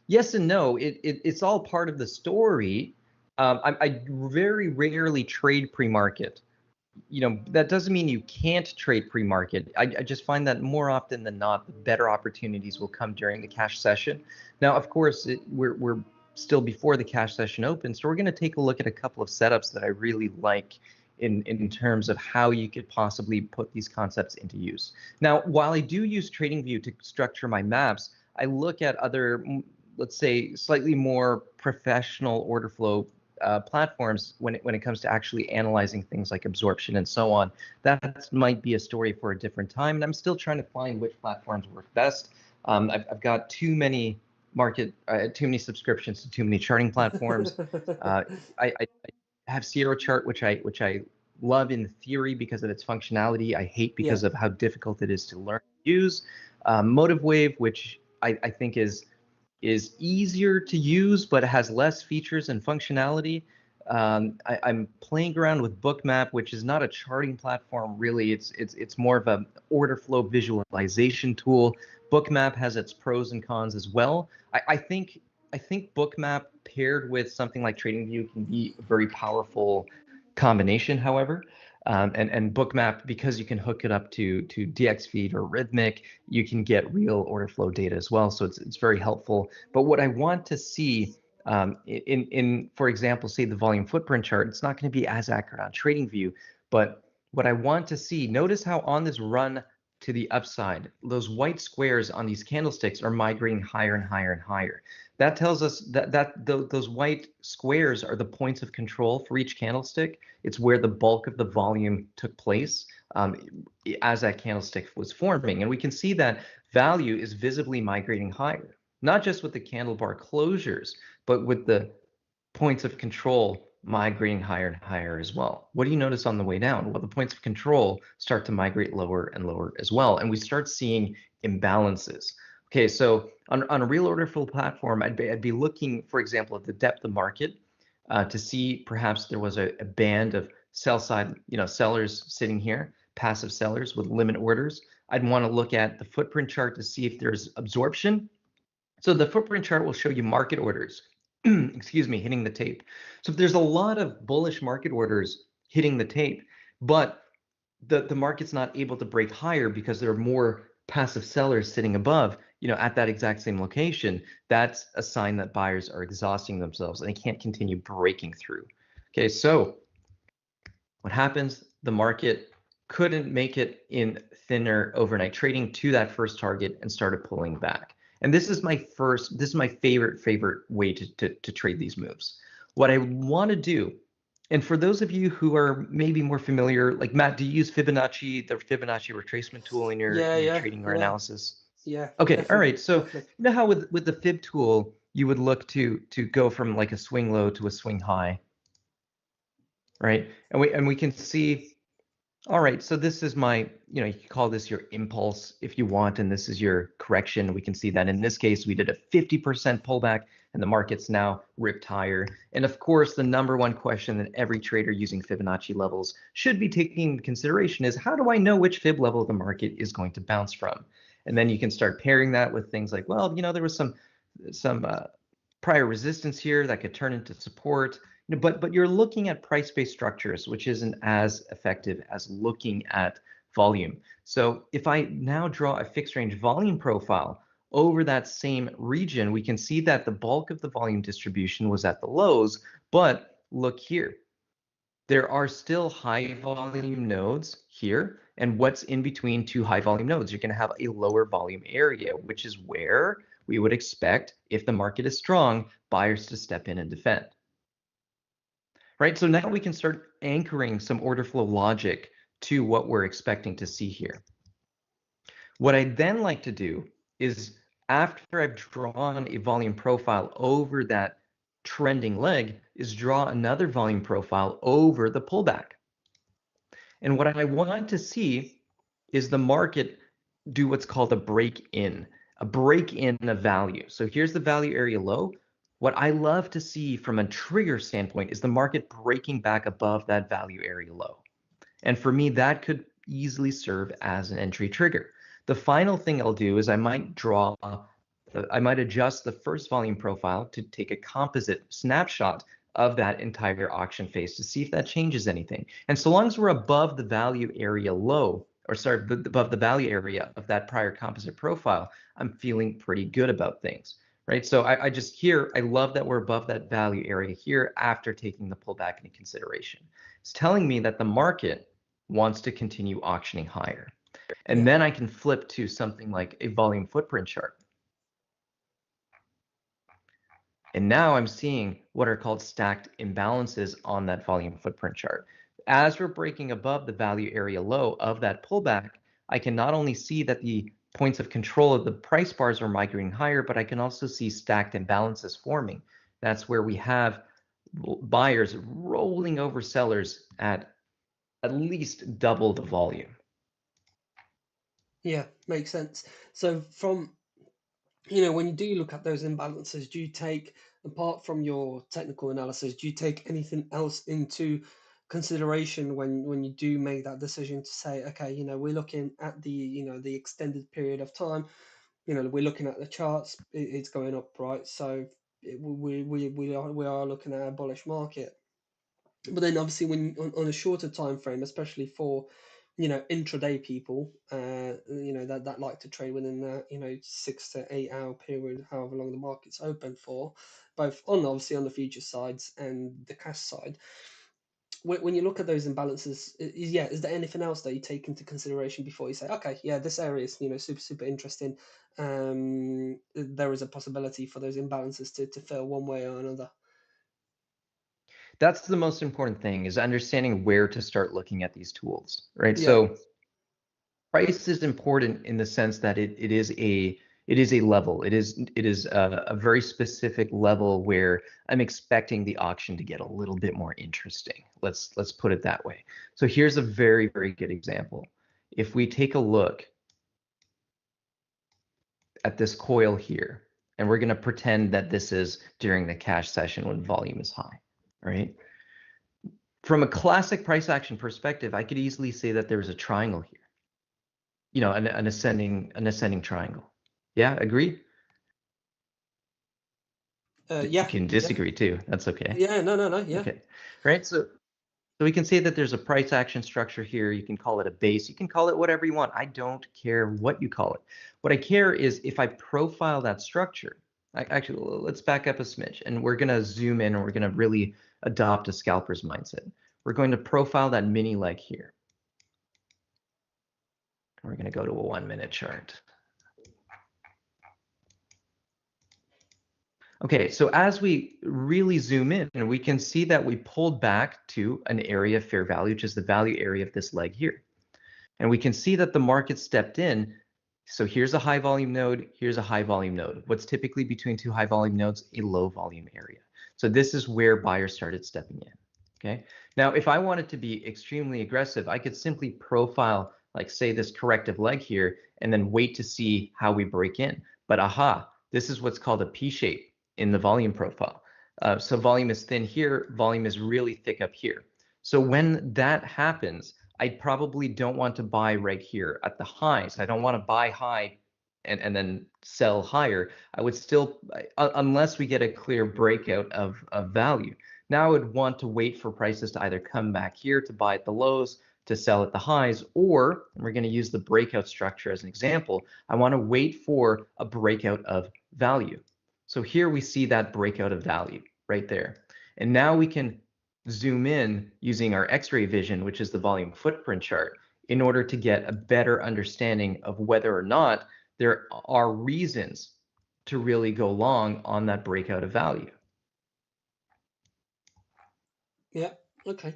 Yes and no. It's all part of the story. I very rarely trade pre-market. That doesn't mean you can't trade pre-market. I just find that more often than not, the better opportunities will come during the cash session. Now, of course, we're still before the cash session opens, so we're going to take a look at a couple of setups that I really like in terms of how you could possibly put these concepts into use. Now, while I do use TradingView to structure my maps, I look at other, let's say, slightly more professional order flow platforms when it comes to actually analyzing things like absorption and so on. That might be a story for a different time, and I'm still trying to find which platforms work best. I've got too many subscriptions to too many charting platforms. I have Sierra Chart, which I love in theory because of its functionality. I hate because of how difficult it is to learn to use. Motive Wave, which I think is easier to use, but it has less features and functionality. I'm playing around with Bookmap, which is not a charting platform really. It's more of an order flow visualization tool. Bookmap has its pros and cons as well. I think Bookmap paired with something like TradingView can be a very powerful combination, however. And Bookmap, because you can hook it up to DXFeed or Rhythmic, you can get real order flow data as well. So it's very helpful. But what I want to see in for example, say the volume footprint chart, it's not going to be as accurate on TradingView. But what I want to see, notice how on this run to the upside, those white squares on these candlesticks are migrating higher and higher and higher. That tells us that those white squares are the points of control for each candlestick. It's where the bulk of the volume took place as that candlestick was forming. And we can see that value is visibly migrating higher, not just with the candle bar closures, but with the points of control migrating higher and higher as well. What do you notice on the way down? Well, the points of control start to migrate lower and lower as well. And we start seeing imbalances. Okay, so on a real order flow platform, I'd be looking, for example, at the depth of market to see perhaps there was a band of sell side, sellers sitting here, passive sellers with limit orders. I'd want to look at the footprint chart to see if there's absorption. So the footprint chart will show you market orders, excuse me, hitting the tape. So if there's a lot of bullish market orders hitting the tape, but the market's not able to break higher because there are more passive sellers sitting above, at that exact same location, that's a sign that buyers are exhausting themselves and they can't continue breaking through. Okay, so what happens? The market couldn't make it in thinner overnight trading to that first target and started pulling back. And this is my favorite way to trade these moves. What I want to do, and for those of you who are maybe more familiar, like Matt, do you use Fibonacci, the Fibonacci retracement tool in your trading or analysis? Yeah. Okay. All right. So you know how with the Fib tool, you would look to go from like a swing low to a swing high, right? And we can see. All right, so this is my, you can call this your impulse if you want, and this is your correction. We can see that in this case, we did a 50% pullback and the market's now ripped higher. And of course, the number one question that every trader using Fibonacci levels should be taking into consideration is, how do I know which Fib level the market is going to bounce from? And then you can start pairing that with things like, well, there was some prior resistance here that could turn into support. But you're looking at price-based structures, which isn't as effective as looking at volume. So if I now draw a fixed range volume profile over that same region, we can see that the bulk of the volume distribution was at the lows, but look here. There are still high volume nodes here, and what's in between two high volume nodes? You're going to have a lower volume area, which is where we would expect, if the market is strong, buyers to step in and defend. Right, so now we can start anchoring some order flow logic to what we're expecting to see here. What I'd then like to do is, after I've drawn a volume profile over that trending leg, is draw another volume profile over the pullback. And what I want to see is the market do what's called a break-in of value. So here's the value area low. What I love to see from a trigger standpoint is the market breaking back above that value area low. And for me, that could easily serve as an entry trigger. The final thing I'll do is I might adjust the first volume profile to take a composite snapshot of that entire auction phase to see if that changes anything. And so long as we're above the value area low, above the value area of that prior composite profile, I'm feeling pretty good about things. Right, so I love that we're above that value area here after taking the pullback into consideration. It's telling me that the market wants to continue auctioning higher. And then I can flip to something like a volume footprint chart. And now I'm seeing what are called stacked imbalances on that volume footprint chart. As we're breaking above the value area low of that pullback, I can not only see that the points of control of the price bars are migrating higher, but I can also see stacked imbalances forming. That's where we have buyers rolling over sellers at least double the volume. Yeah, makes sense. So from, when you do look at those imbalances, do you take, apart from your technical analysis, do you take anything else into consideration when you do make that decision to say, okay, we're looking at the extended period of time, we're looking at the charts, it's going up, right? So we are looking at a bullish market. But then obviously when on a shorter time frame, especially for intraday people, that like to trade within that 6 to 8 hour period, however long the market's open for, both on obviously on the future sides and the cash side. When you look at those imbalances, is there anything else that you take into consideration before you say, okay, yeah, this area is super interesting, there is a possibility for those imbalances to fail one way or another? That's the most important thing, is understanding where to start looking at these tools, right? Yeah. So price is important in the sense that it is a level. It is a very specific level where I'm expecting the auction to get a little bit more interesting. Let's put it that way. So here's a very, very good example. If we take a look at this coil here, and we're going to pretend that this is during the cash session when volume is high, right? From a classic price action perspective, I could easily say that there's a triangle here, an ascending triangle. Yeah, agree? You Yeah. can disagree too. That's okay. Yeah. No. Yeah. Okay. Right. So we can say that there's a price action structure here. You can call it a base. You can call it whatever you want. I don't care what you call it. What I care is if I profile that structure. Actually, let's back up a smidge, and we're going to zoom in, and we're going to really adopt a scalper's mindset. We're going to profile that mini leg here. We're going to go to a 1-minute chart. Okay, so as we really zoom in, we can see that we pulled back to an area of fair value, which is the value area of this leg here. And we can see that the market stepped in. So here's a high volume node, here's a high volume node. What's typically between two high volume nodes? A low volume area. So this is where buyers started stepping in. Okay. Now, if I wanted to be extremely aggressive, I could simply profile, like say this corrective leg here, and then wait to see how we break in. But aha, this is what's called a P shape in the volume profile. So volume is thin here, volume is really thick up here. So when that happens, I probably don't want to buy right here at the highs. I don't want to buy high and then sell higher. I would still, unless we get a clear breakout of value. Now I would want to wait for prices to either come back here to buy at the lows, to sell at the highs, or, and we're going to use the breakout structure as an example, I want to wait for a breakout of value. So here we see that breakout of value right there. And now we can zoom in using our X-ray vision, which is the volume footprint chart, in order to get a better understanding of whether or not there are reasons to really go long on that breakout of value. Yeah. Okay.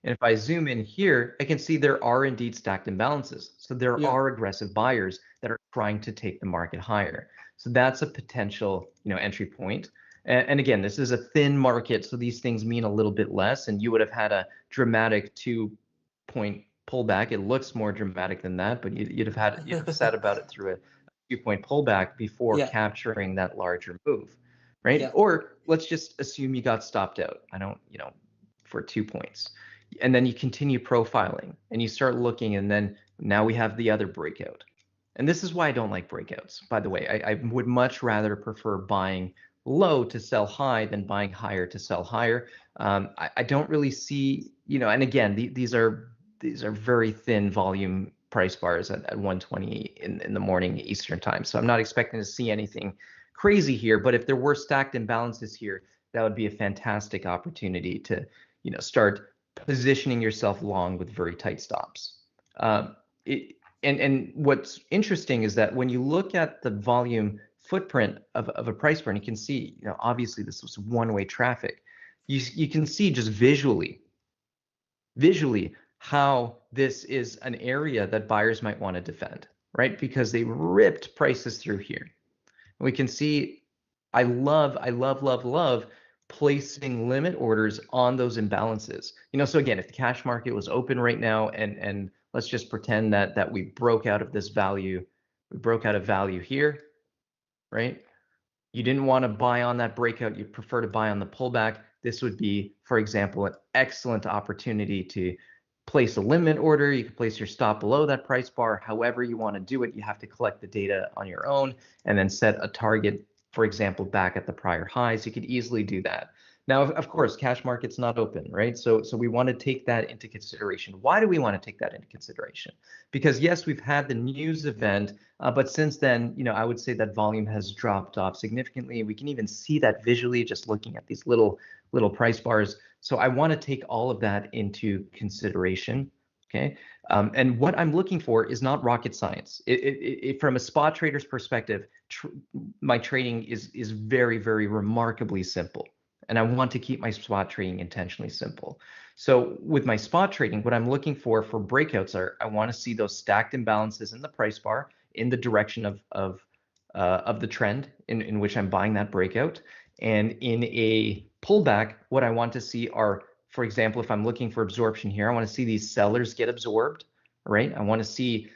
And if I zoom in here, I can see there are indeed stacked imbalances. So there are aggressive buyers that are trying to take the market higher. So that's a potential, entry point. And again, this is a thin market, so these things mean a little bit less. And you would have had a dramatic 2-point pullback. It looks more dramatic than that, but you'd have said about it through a 2-point pullback before capturing that larger move, right? Yeah. Or let's just assume you got stopped out. For 2 points. And then you continue profiling and you start looking, and then now we have the other breakout. And this is why I don't like breakouts, by the way. I would much rather prefer buying low to sell high than buying higher to sell higher. I don't really see, and again, these are very thin volume price bars at 120 in the morning Eastern time. So I'm not expecting to see anything crazy here, but if there were stacked imbalances here, that would be a fantastic opportunity to start positioning yourself long with very tight stops. And what's interesting is that when you look at the volume footprint of a price bar, and you can see, obviously this was one-way traffic. You can see just visually how this is an area that buyers might want to defend, right? Because they ripped prices through here. We can see, I love placing limit orders on those imbalances. So again, if the cash market was open right now, and let's just pretend that we broke out of this value, we broke out of value here, right? You didn't want to buy on that breakout, you prefer to buy on the pullback. This would be, for example, an excellent opportunity to place a limit order. You can place your stop below that price bar. However you want to do it, you have to collect the data on your own and then set a target, for example, back at the prior highs. You could easily do that. Now, of course, cash market's not open, right? So we want to take that into consideration. Why do we want to take that into consideration? Because yes, we've had the news event, but since then, I would say that volume has dropped off significantly. We can even see that visually just looking at these little price bars. So I want to take all of that into consideration, okay? And what I'm looking for is not rocket science. From a spot trader's perspective, my trading is very, very remarkably simple. And I want to keep my spot trading intentionally simple. So with my spot trading, what I'm looking for breakouts are, I want to see those stacked imbalances in the price bar in the direction of the trend in which I'm buying that breakout. And in a pullback, what I want to see are, for example, if I'm looking for absorption here, I want to see these sellers get absorbed, right? I want to see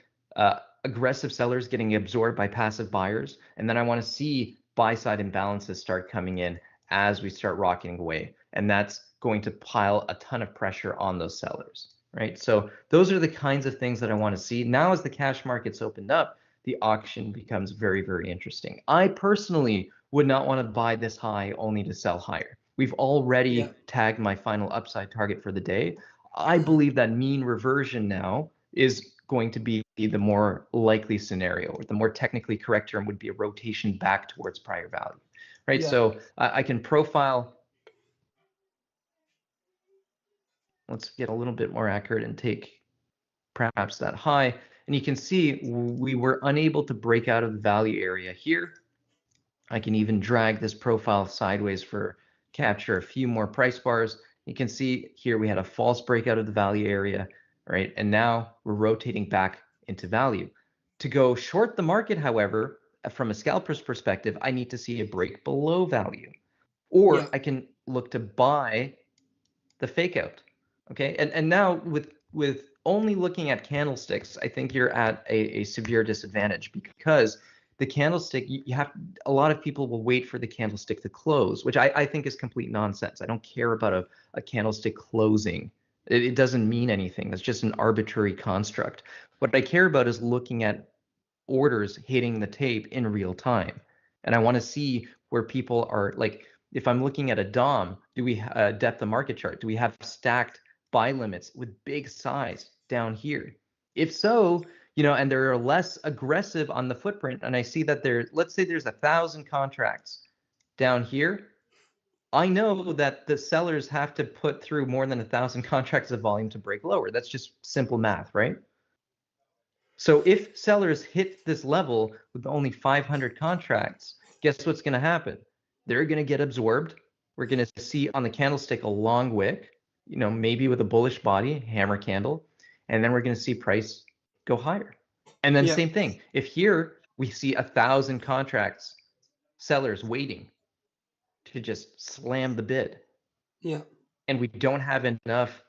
aggressive sellers getting absorbed by passive buyers. And then I want to see buy side imbalances start coming in as we start rocketing away. And that's going to pile a ton of pressure on those sellers, right? So those are the kinds of things that I want to see. Now, as the cash markets opened up, the auction becomes very, very interesting. I personally would not want to buy this high only to sell higher. We've already tagged my final upside target for the day. I believe that mean reversion now is going to be the more likely scenario, or the more technically correct term would be a rotation back towards prior value, right? Yeah. So I can profile. Let's get a little bit more accurate and take perhaps that high. And you can see we were unable to break out of the value area here. I can even drag this profile sideways for capture a few more price bars. You can see here we had a false breakout of the value area, right? And now we're rotating back into value. To go short the market, however, from a scalper's perspective, I need to see a break below value. Or I can look to buy the fake out, okay? And now with only looking at candlesticks, I think you're at a severe disadvantage, because the candlestick, you have, a lot of people will wait for the candlestick to close, which I think is complete nonsense. I don't care about a candlestick closing. It doesn't mean anything. That's just an arbitrary construct. What I care about is looking at orders hitting the tape in real time. And I want to see where people are, like, if I'm looking at a DOM, do we depth of market chart? Do we have stacked buy limits with big size down here? If so, and they're less aggressive on the footprint, and I see that let's say there's 1,000 contracts down here, I know that the sellers have to put through more than 1,000 contracts of volume to break lower. That's just simple math, right? So if sellers hit this level with only 500 contracts, guess what's going to happen? They're going to get absorbed. We're going to see on the candlestick a long wick, maybe with a bullish body, hammer candle, and then we're going to see price go higher. And then same thing. If here we see 1,000 contracts, sellers waiting to just slam the bid, and we don't have enough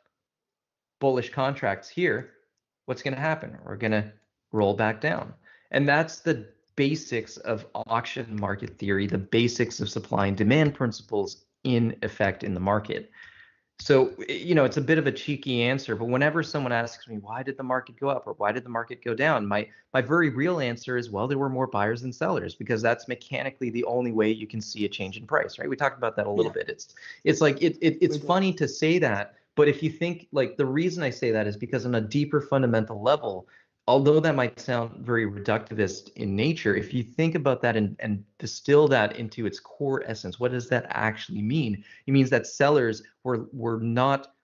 bullish contracts here, what's going to happen? We're going to roll back down. And that's the basics of auction market theory, the basics of supply and demand principles in effect in the market. So, it's a bit of a cheeky answer, but whenever someone asks me, why did the market go up or why did the market go down? My very real answer is, well, there were more buyers than sellers, because that's mechanically the only way you can see a change in price, right? We talked about that a little bit. It's like, it's funny to say that, but if you think, like, the reason I say that is because on a deeper fundamental level, although that might sound very reductivist in nature, if you think about that and distill that into its core essence, what does that actually mean? It means that sellers were not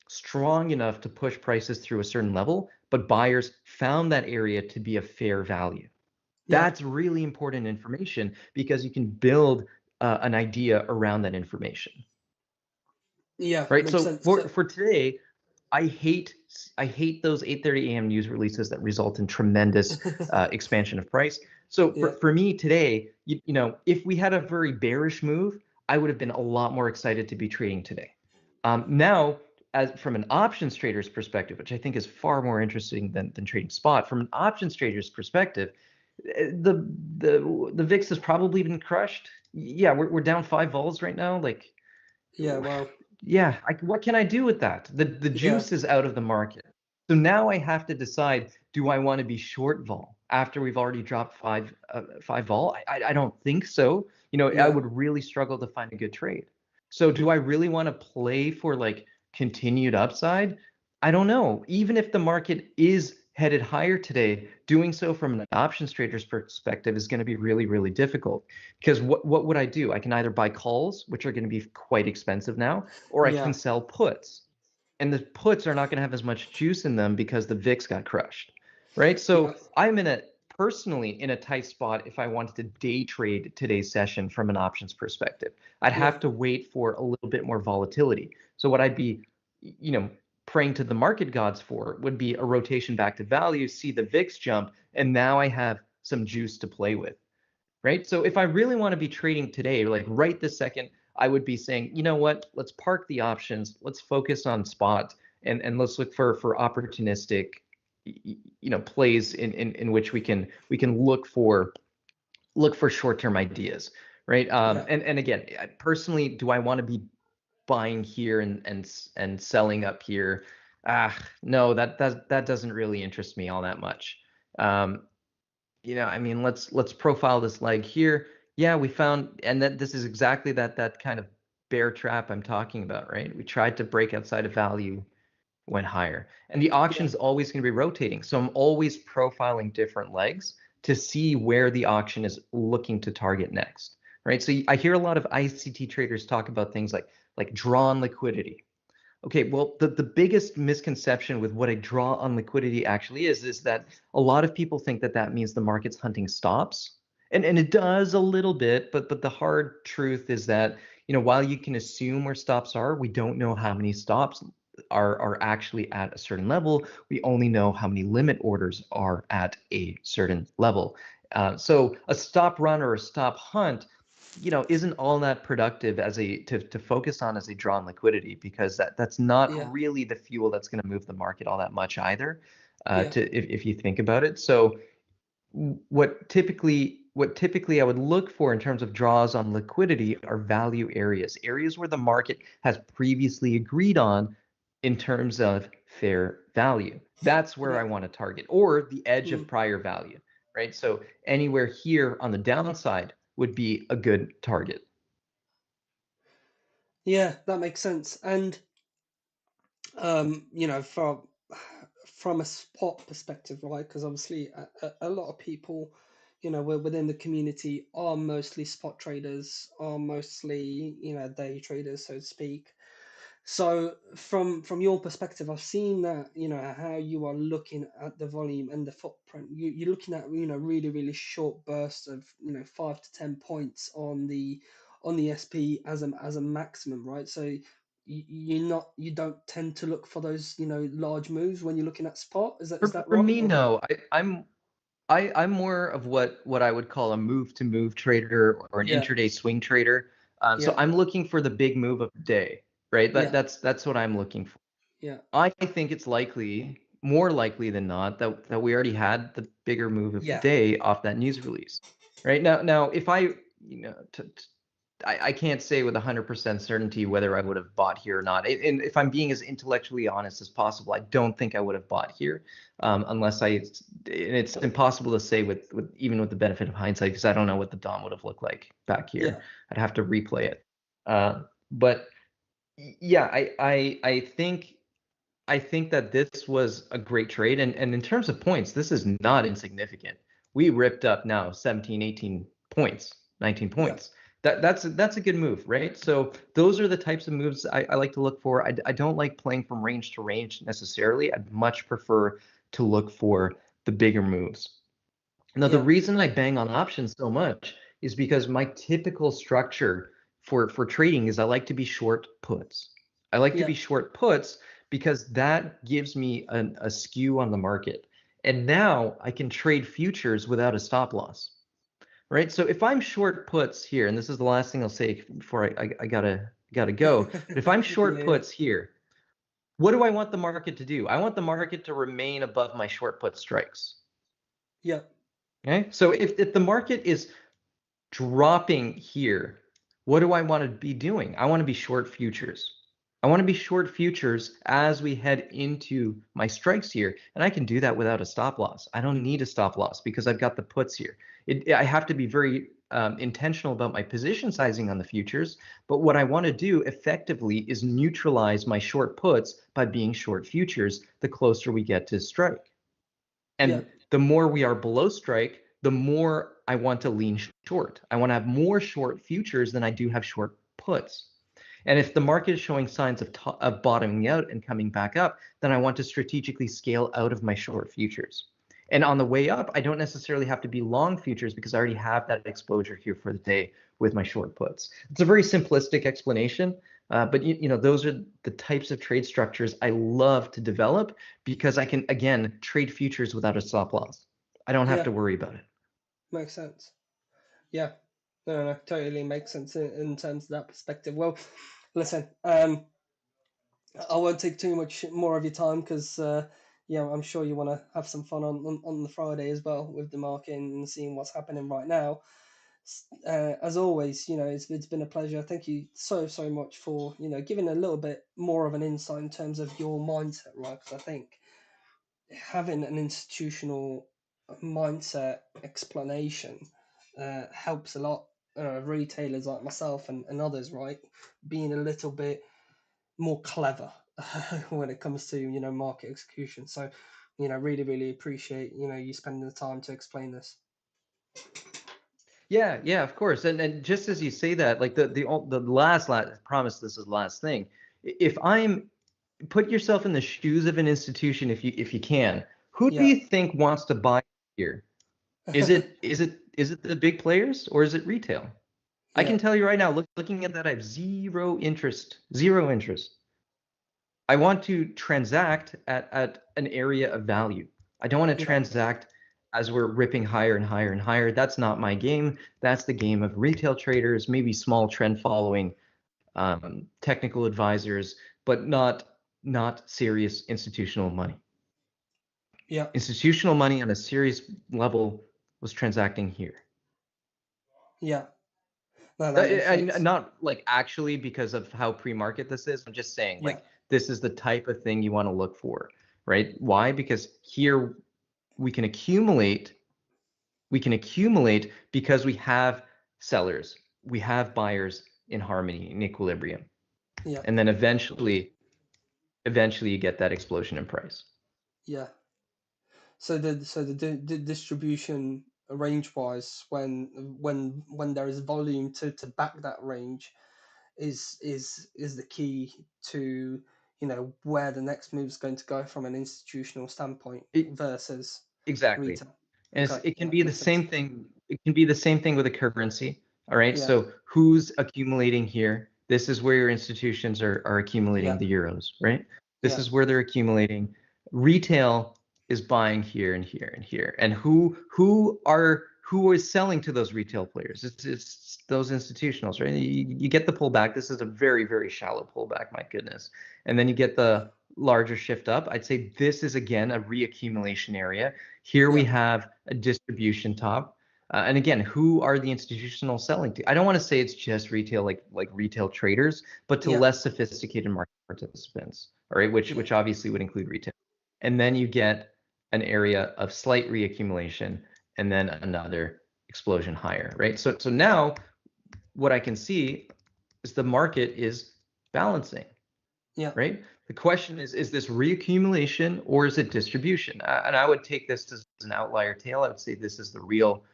strong enough to push prices through a certain level, but buyers found that area to be a fair value. Yeah. That's really important information because you can build an idea around that information, Yeah. right? Makes So sense. So, for today, I hate those 8:30 a.m. news releases that result in tremendous expansion of price. So yeah. for me today, you know, if we had a very bearish move, I would have been a lot more excited to be trading today. Now, as from an options trader's perspective, which I think is far more interesting than trading spot, from an options trader's perspective, the VIX has probably been crushed. Yeah, we're down 5 vols right now. Like, Yeah. Well. yeah, what can I do with that? The Yeah. juice is out of the market. So now I have to decide, do I want to be short vol after we've already dropped 5 vol? I don't think so. You know, I Yeah. would really struggle to find a good trade. So do I really want to play for like continued upside? I don't know. Even if the market is headed higher today, doing so from an options trader's perspective is going to be really, really difficult. Because what would I do? I can either buy calls, which are going to be quite expensive now, or I Yeah. can sell puts. And the puts are not going to have as much juice in them because the VIX got crushed, right? Yeah. So I'm personally in a tight spot if I wanted to day trade today's session from an options perspective. I'd Yeah. have to wait for a little bit more volatility. So what I'd be, you know, praying to the market gods for would be a rotation back to value, see the VIX jump, and now I have some juice to play with, right? So if I really want to be trading today, like right this second, I would be saying, you know what? Let's park the options. Let's focus on spot and let's look for opportunistic, you know, plays in which we can look for short-term ideas, right? Yeah. And again, personally, do I want to be buying here and selling up here? No, that doesn't really interest me all that much. You know, I mean, let's profile this leg here. Yeah, we found, and that this is exactly that kind of bear trap I'm talking about, right? We tried to break outside of value, went higher, and the auction Yeah. is always going to be rotating. So I'm always profiling different legs to see where the auction is looking to target next, right? So I hear a lot of ICT traders talk about things like drawn liquidity. Okay, well, the biggest misconception with what a draw on liquidity actually is that a lot of people think that that means the market's hunting stops. And it does a little bit, but the hard truth is that, you know, while you can assume where stops are, we don't know how many stops are actually at a certain level. We only know how many limit orders are at a certain level. So a stop run or a stop hunt, you know, isn't all that productive as to focus on as a drawn liquidity, because that's not Yeah. really the fuel that's going to move the market all that much either, Yeah. if you think about it. So what typically I would look for in terms of draws on liquidity are value areas where the market has previously agreed on in terms of fair value. That's where Yeah. I want to target, or the edge Mm. of prior value, right? So anywhere here on the downside would be a good target. Yeah. That makes sense. And you know, from a spot perspective, right? Because obviously, a lot of people, you know, within the community are mostly spot traders, are mostly, you know, day traders, so to speak. So from your perspective, I've seen that, you know, how you are looking at the volume and the footprint. You're looking at, you know, really short bursts of, you know, 5 to 10 points on the SP as a maximum, right? So you don't tend to look for those, you know, large moves when you're looking at spot. Is that For right? me, Or no. I'm more of what I would call a move to move trader or an yeah, intraday swing trader. So yeah, I'm looking for the big move of the day, right? yeah, That's what I'm looking for. yeah, I think it's more likely than not, that we already had the bigger move of the yeah, day off that news release, right? Now, if I, you know, I can't say with 100% certainty whether I would have bought here or not. And if I'm being as intellectually honest as possible, I don't think I would have bought here, unless and it's impossible to say with even with the benefit of hindsight, because I don't know what the DOM would have looked like back yeah, here. I'd have to replay it. But yeah, I think that this was a great trade. And in terms of points, this is not insignificant. We ripped up now 17, 18 points, 19 yeah, points. That's a good move, right? So those are the types of moves I like to look for. I don't like playing from range to range necessarily. I'd much prefer to look for the bigger moves. Now, the Yeah. reason I bang on options so much is because my typical structure for trading is I like to be short puts. I like to Yeah. be short puts because that gives me a skew on the market. And now I can trade futures without a stop loss, right? So if I'm short puts here, and this is the last thing I'll say before I gotta go, but if I'm short Yeah. puts here, what do I want the market to do? I want the market to remain above my short put strikes. Yeah. Okay, so if the market is dropping here, what do I want to be doing? I want to be short futures. I want to be short futures as we head into my strikes here. And I can do that without a stop loss. I don't need a stop loss because I've got the puts here. I have to be very intentional about my position sizing on the futures. But what I want to do effectively is neutralize my short puts by being short futures the closer we get to strike. Yeah. And the more we are below strike, the more I want to lean short. I want to have more short futures than I do have short puts. And if the market is showing signs of bottoming out and coming back up, then I want to strategically scale out of my short futures. And on the way up, I don't necessarily have to be long futures because I already have that exposure here for the day with my short puts. It's a very simplistic explanation, but those are the types of trade structures I love to develop because I can, again, trade futures without a stop loss. I don't have Yeah. to worry about it. Makes sense. Yeah. No, no, totally makes sense in terms of that perspective. Well, listen, I won't take too much more of your time because, yeah, I'm sure you want to have some fun on the Friday as well with the market and seeing what's happening right now. As always, it's been a pleasure. Thank you so much for giving a little bit more of an insight in terms of your mindset, right? Because I think having an institutional mindset explanation helps a lot. Retailers like myself and others, right, being a little bit more clever when it comes to market execution. So, really appreciate you spending the time to explain this. Yeah, of course. And just as you say that, like the last promise, this is the last thing. If I'm put yourself in the shoes of an institution, if you can, who do Yeah. you think wants to buy here? Is it the big players or is it retail? I Yeah. can tell you right now, looking at that, I have zero interest. Zero interest. I want to transact at an area of value. I don't want to Yeah. transact as we're ripping higher and higher and higher. That's not my game. That's the game of retail traders, maybe small trend following technical advisors, but not serious institutional money. Yeah. Institutional money on a serious level was transacting here. Yeah. No, that makes sense. Not like actually because of how pre-market this is. I'm just saying Yeah. like this is the type of thing you want to look for, right? Why? Because here we can accumulate. We can accumulate because we have sellers, we have buyers in harmony, in equilibrium, Yeah. and then eventually you get that explosion in price. Yeah. So the distribution range wise, when there is volume to back that range, is the key to where the next move is going to go from an institutional standpoint It, versus exactly. retail. And Okay, it can yeah, be the makes sense. same thing. It can be the same thing with a currency. All right. Yeah, So who's accumulating here? This is where your institutions are accumulating yeah, the euros, right? This yeah, is where they're accumulating. Retail is buying here and here and here. And who is selling to those retail players? It's those institutionals, right? You get the pullback. This is a very, very shallow pullback, my goodness. And then you get the larger shift up. I'd say this is again a reaccumulation area. Here we yeah, have a distribution top. And again, who are the institutional selling to? I don't want to say it's just retail, like retail traders, but to yeah, less sophisticated market participants, all right, which yeah, which obviously would include retail. And then you get an area of slight reaccumulation, and then another explosion higher, right? So now what I can see is the market is balancing, yeah, right? The question is this reaccumulation or is it distribution? And I would take this as an outlier tail. I would say this is the real,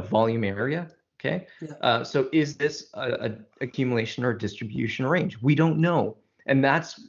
volume area. Okay. yeah, So is this a accumulation or distribution range? We don't know, and that's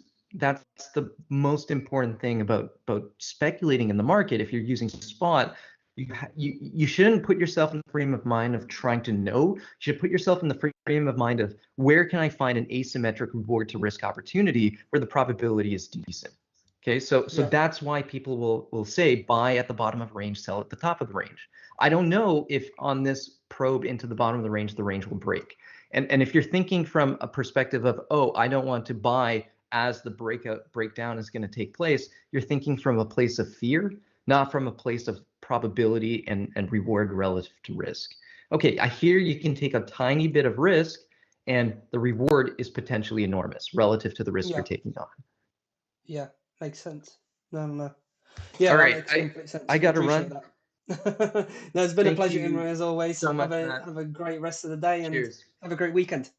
the most important thing about speculating in the market. If you're using spot, You shouldn't put yourself in the frame of mind of trying to know. You should put yourself in the frame of mind of where can I find an asymmetric reward to risk opportunity where the probability is decent. Okay, so that's why people will say buy at the bottom of range, sell at the top of the range. I don't know if on this probe into the bottom of the range will break. And if you're thinking from a perspective of, oh, I don't want to buy as the breakdown is going to take place, you're thinking from a place of fear, not from a place of probability and reward relative to risk. Okay, I hear you can take a tiny bit of risk and the reward is potentially enormous relative to the risk you're taking on. Yeah, makes sense. Yeah, all that right, makes complete sense. I got to run. That. No, it's been a pleasure, Imre, as always. So much, have a great rest of the day. Cheers. And have a great weekend.